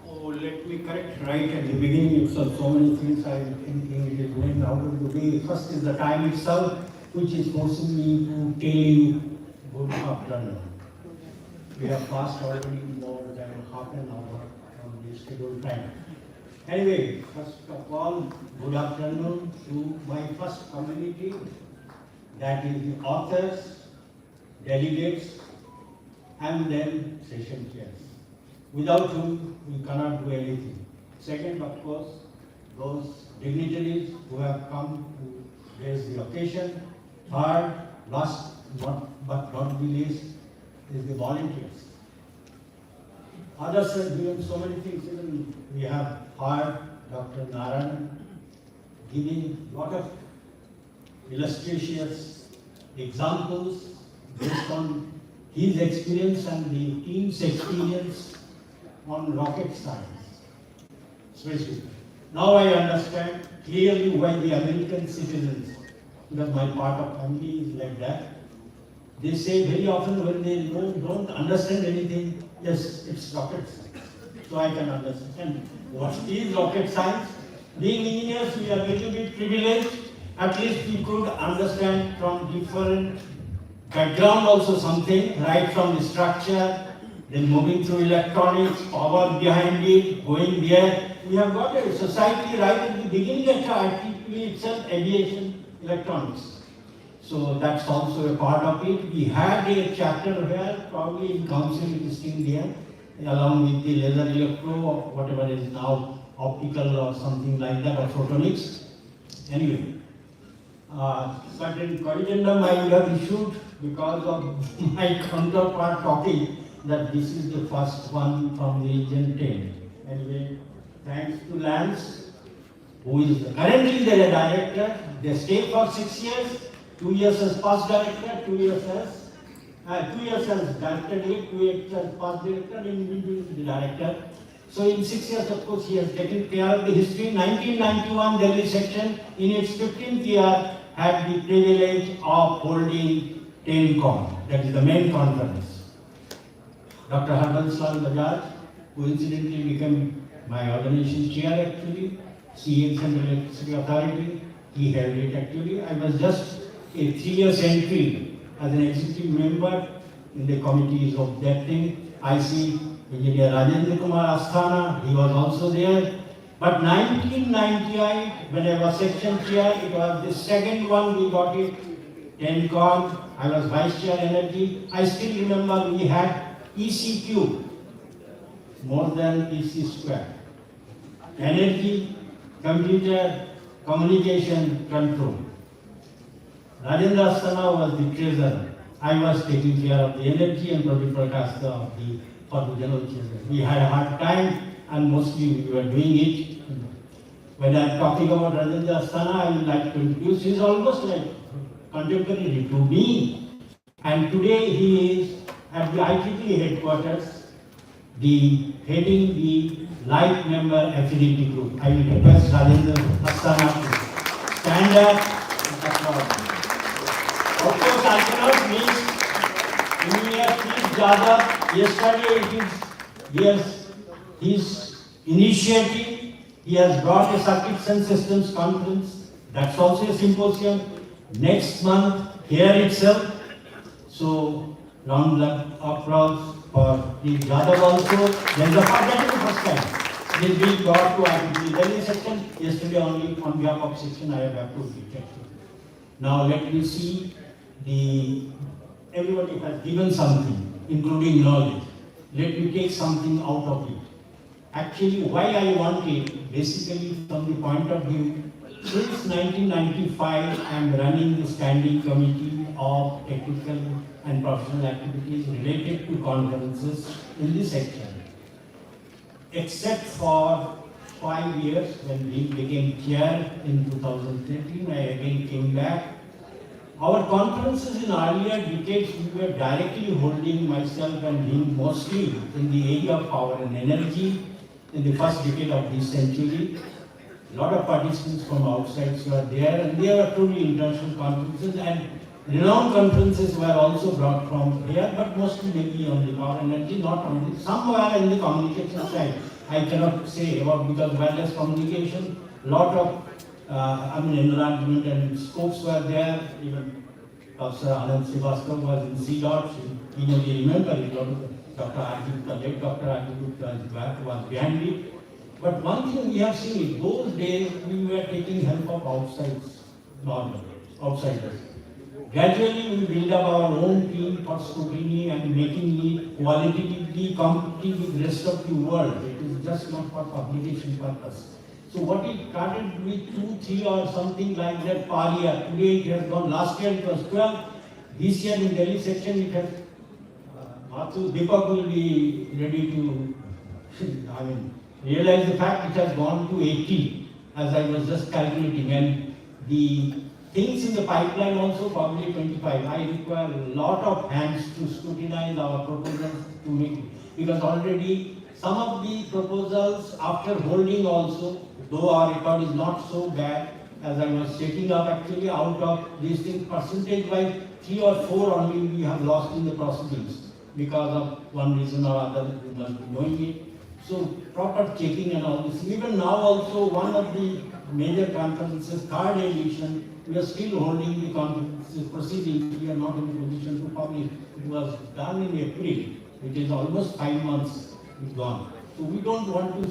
Oh, let me correct right at the beginning itself. So many things I am thinking it is going out of the way. First is the time itself, which is forcing me to tell you good afternoon. We have passed already more than half an hour from the scheduled time. Anyway, first of all, good afternoon to my first community, that is the authors, delegates, and then session chairs. Without whom we cannot do anything. Second, of course, those dignitaries who have come to raise the occasion. Third, last but not the least, is the volunteers. Others have given so many things. Even we have heard Dr. Narayan giving a lot of illustrious examples based on his experience and the team's experience on rocket science, especially. Now I understand clearly why the American citizens, because my part of family is like that, they say very often when they don't understand anything, yes, it's rocket science. So I can understand what is rocket science. Being engineers, we are a little bit privileged. At least we could understand from different background also something, right from the structure, then moving through electronics, power behind it, going there. We have got a society right at the beginning of IEEE itself, aviation, electronics. So that's also a part of it. We had a chapter where probably in council it is still there, along with the laser electro or whatever is now optical or something like that, or photonics. Anyway, certain corrigendum I would have issued because of my counterpart talking that this is the first one from the Region 10. Anyway, thanks to Lance, who is currently the director. They stay for 6 years, 2 years as past director, 2 years as director, 2 years as past director, and individual the director. So in 6 years, of course, he has taken care of the history. 1991 Delhi section, in its 15th year, had the privilege of holding 10CON, that is the main conference. Dr. Harbhansal Bajaj, who incidentally became my organization chair actually, CA Central Electricity Authority, he held it actually. I was just a 3 years entry as an executive member in the committees of that thing. I see Engineer Rajendra Kumar Asthana, he was also there. But 1998, when I was section chair, it was the second one we got it, 10CON. I was vice chair energy. I still remember we had ECQ, more than EC square. Energy, computer, communication, control. Rajendra Asthana was the treasurer. I was taking care of the energy and Prabhu Prakash for the general treasurer. We had a hard time and mostly we were doing it. When I am talking about Rajendra Asthana, I would like to introduce, he is almost like contemporary to me. And today he is at the IEEE headquarters, heading the Light Member Affinity Group. I will request Rajendra Asthana to stand up. Of course, I cannot miss Engineer P. Jadhav. Yesterday it is his initiative. He has brought a Circuits and Systems Conference. That's also a symposium next month here itself. So, round of applause for the Jadhav also. Then the first time. This being brought to IEEE Delhi section. Yesterday only on behalf of section I have approved it. Now let me see everybody has given something, including knowledge. Let me take something out of it. Actually, why I want it, basically from the point of view, since 1995, I am running the standing committee of technical and professional activities related to conferences in this section. Except for 5 years when we became chair in 2013, I again came back. Our conferences in earlier decades, we were directly holding myself and him mostly in the area of power and energy in the first decade of this century. A lot of participants from outside were there, and they were truly international conferences, and renowned conferences were also brought from here, but mostly maybe on the power and energy, not on the, somewhere in the communication side. I cannot say about, because wireless communication, lot of enlargement and scopes were there. Even Professor Anand Srivastava was in CDOT, you know, we remember it, Dr. Arjun, late Dr. Arjun was behind it. But one thing we have seen, those days we were taking help of outsiders. Gradually we build up our own team for scrutiny and making it qualitatively competitive with the rest of the world. It is just not for publication purpose. So what it started with 2, 3 or something like that per year. Today it has gone, last year it was 12. This year in Delhi section it has, Deepak will be ready to, realize the fact it has gone to 80, as I was just calculating, and the things in the pipeline also probably 25. I require a lot of hands to scrutinize our proposals to make it, because already some of the proposals after holding also, though our record is not so bad, as I was checking up, actually out of these things, percentage wise 3 or 4 only we have lost in the proceedings because of one reason or other, we must be knowing it. So proper checking and all this. Even now also one of the major conferences, 3rd edition, we are still holding the conferences proceedings. We are not in a position to publish. It was done in April. It is almost 5 months gone. So we don't want to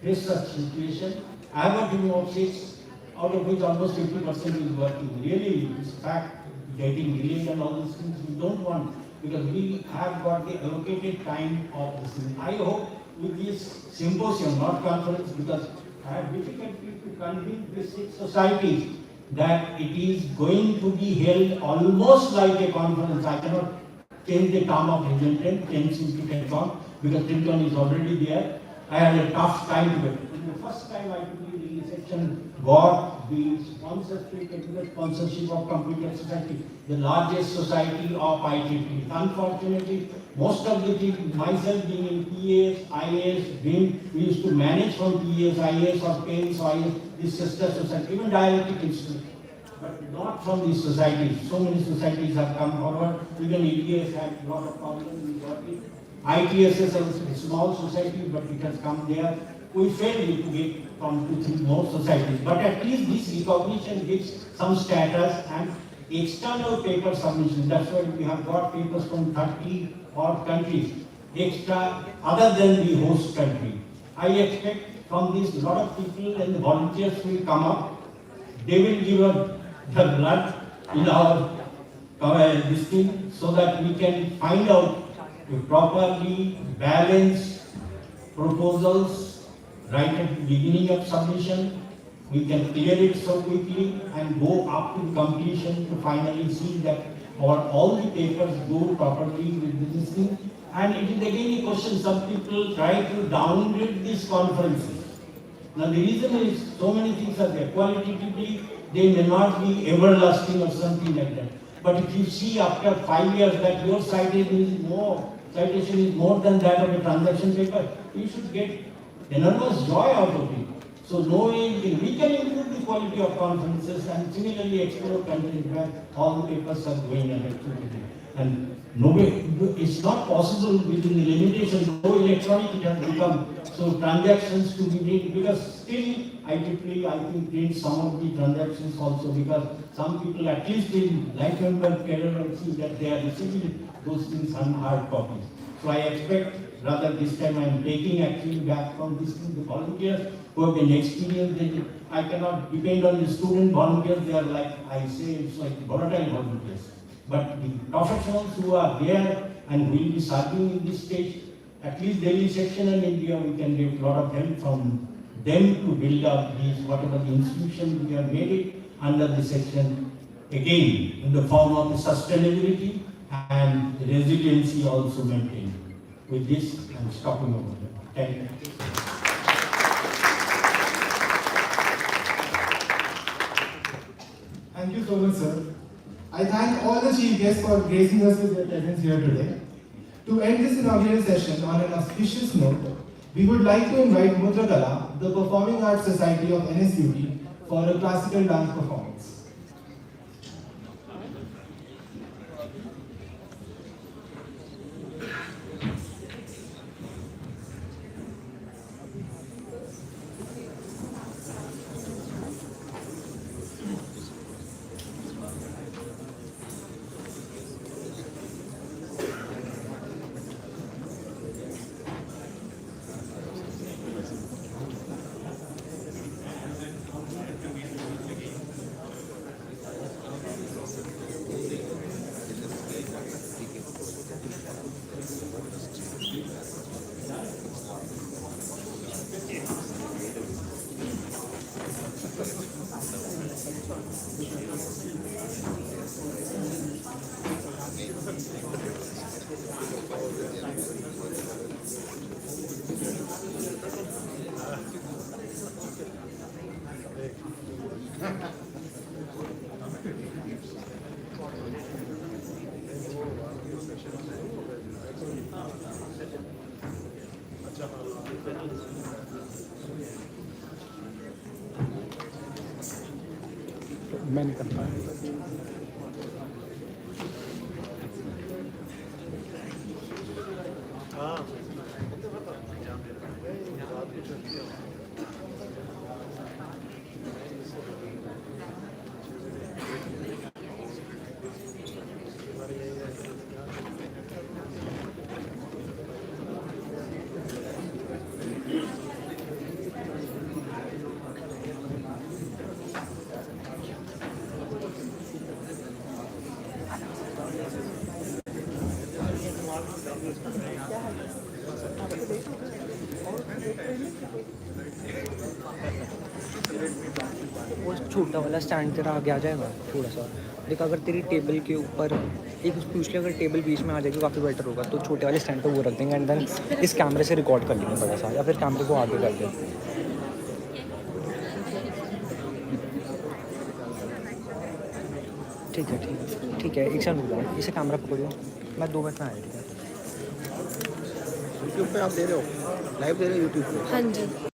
face such situation. I have a team of 6, out of which almost 50% is working. Really, this fact, getting delayed and all these things, we don't want, because we have got the allocated time of this thing. I hope with this symposium, not conference, because I have difficulty to convince the 6 societies that it is going to be held almost like a conference. I cannot change the term of Hamilton, change it to TEDCon, because TEDCon is already there. I had a tough time to it. The first time I took the section got the sponsorship of Computer Society, the largest society of ITT. Unfortunately, most of the people, myself being in PAS, IAS, we used to manage from PAS, IAS or PAINS or IAS, this sister society, even Dialectic Institute, but not from these societies. So many societies have come forward. Even EDS had a lot of problems, we got it. ITSS is a small society, but it has come there. We failed to get from 2, 3 more societies, but at least this recognition gives some status and external paper submission. That's why we have got papers from 30 odd countries, extra other than the host country. I expect from this a lot of people and the volunteers will come up. They will give us the blood in our this thing, so that we can find out a properly balanced proposals right at the beginning of submission. We can clear it so quickly and go up to completion to finally see that all the papers go properly with this thing. And it is again a question, some people try to downgrade these conferences. Now the reason is so many things are there. Qualitatively, they may not be everlasting or something like that. But if you see after 5 years that your citation is more than that of a transaction paper, you should get enormous joy out of it. So knowing we can improve the quality of conferences and similarly explore countries where all the papers are going ahead. And it's not possible within the limitation, no electronic it has become. So transactions to be made, because still IEEE, I think, prints some of the transactions also, because some people, at least in life member career, see that they are receiving those things on hard copies. So I expect, rather this time I am taking actually back from this thing, the volunteers who have been experienced. I cannot depend on the student volunteers, they are like, I say, it's like volatile volunteers. But the professionals who are there and will be serving in this stage, at least Delhi section and India, we can get a lot of help from them to build up these, whatever the institution we have made it under the section, again, in the form of the sustainability and resiliency also maintained. With this, I'm stopping over there. Thank you. Thank you so much, sir. I thank all the chief guests for gracing us with their presence here today. To end this inaugural session on an auspicious note, we would like to invite Mudrakala, the Performing Arts Society of NSUT, for a classical dance performance. मैं नहीं कर पाया। वो छोटा वाला stand तेरा आगे आ जाएगा थोड़ा सा। देख अगर तेरी टेबल के ऊपर एक पूछ ले, अगर टेबल बीच में आ जाएगी काफ़ी बेटर होगा। तो छोटे वाले स्टैंड पे वो रख देंगे एंड देन इस कैमरे से रिकॉर्ड कर लेंगे बड़ा सा, या फिर कैमरे को आगे कर दें। ठीक है ठीक है ठीक है, एक सेकंड रुक जाओ, इसे कैमरा पकड़ियो, मैं 2 मिनट में आया। ठीक है, यूट्यूब पे आप दे रहे हो, लाइव दे रहे हो यूट्यूब पे? हाँ जी।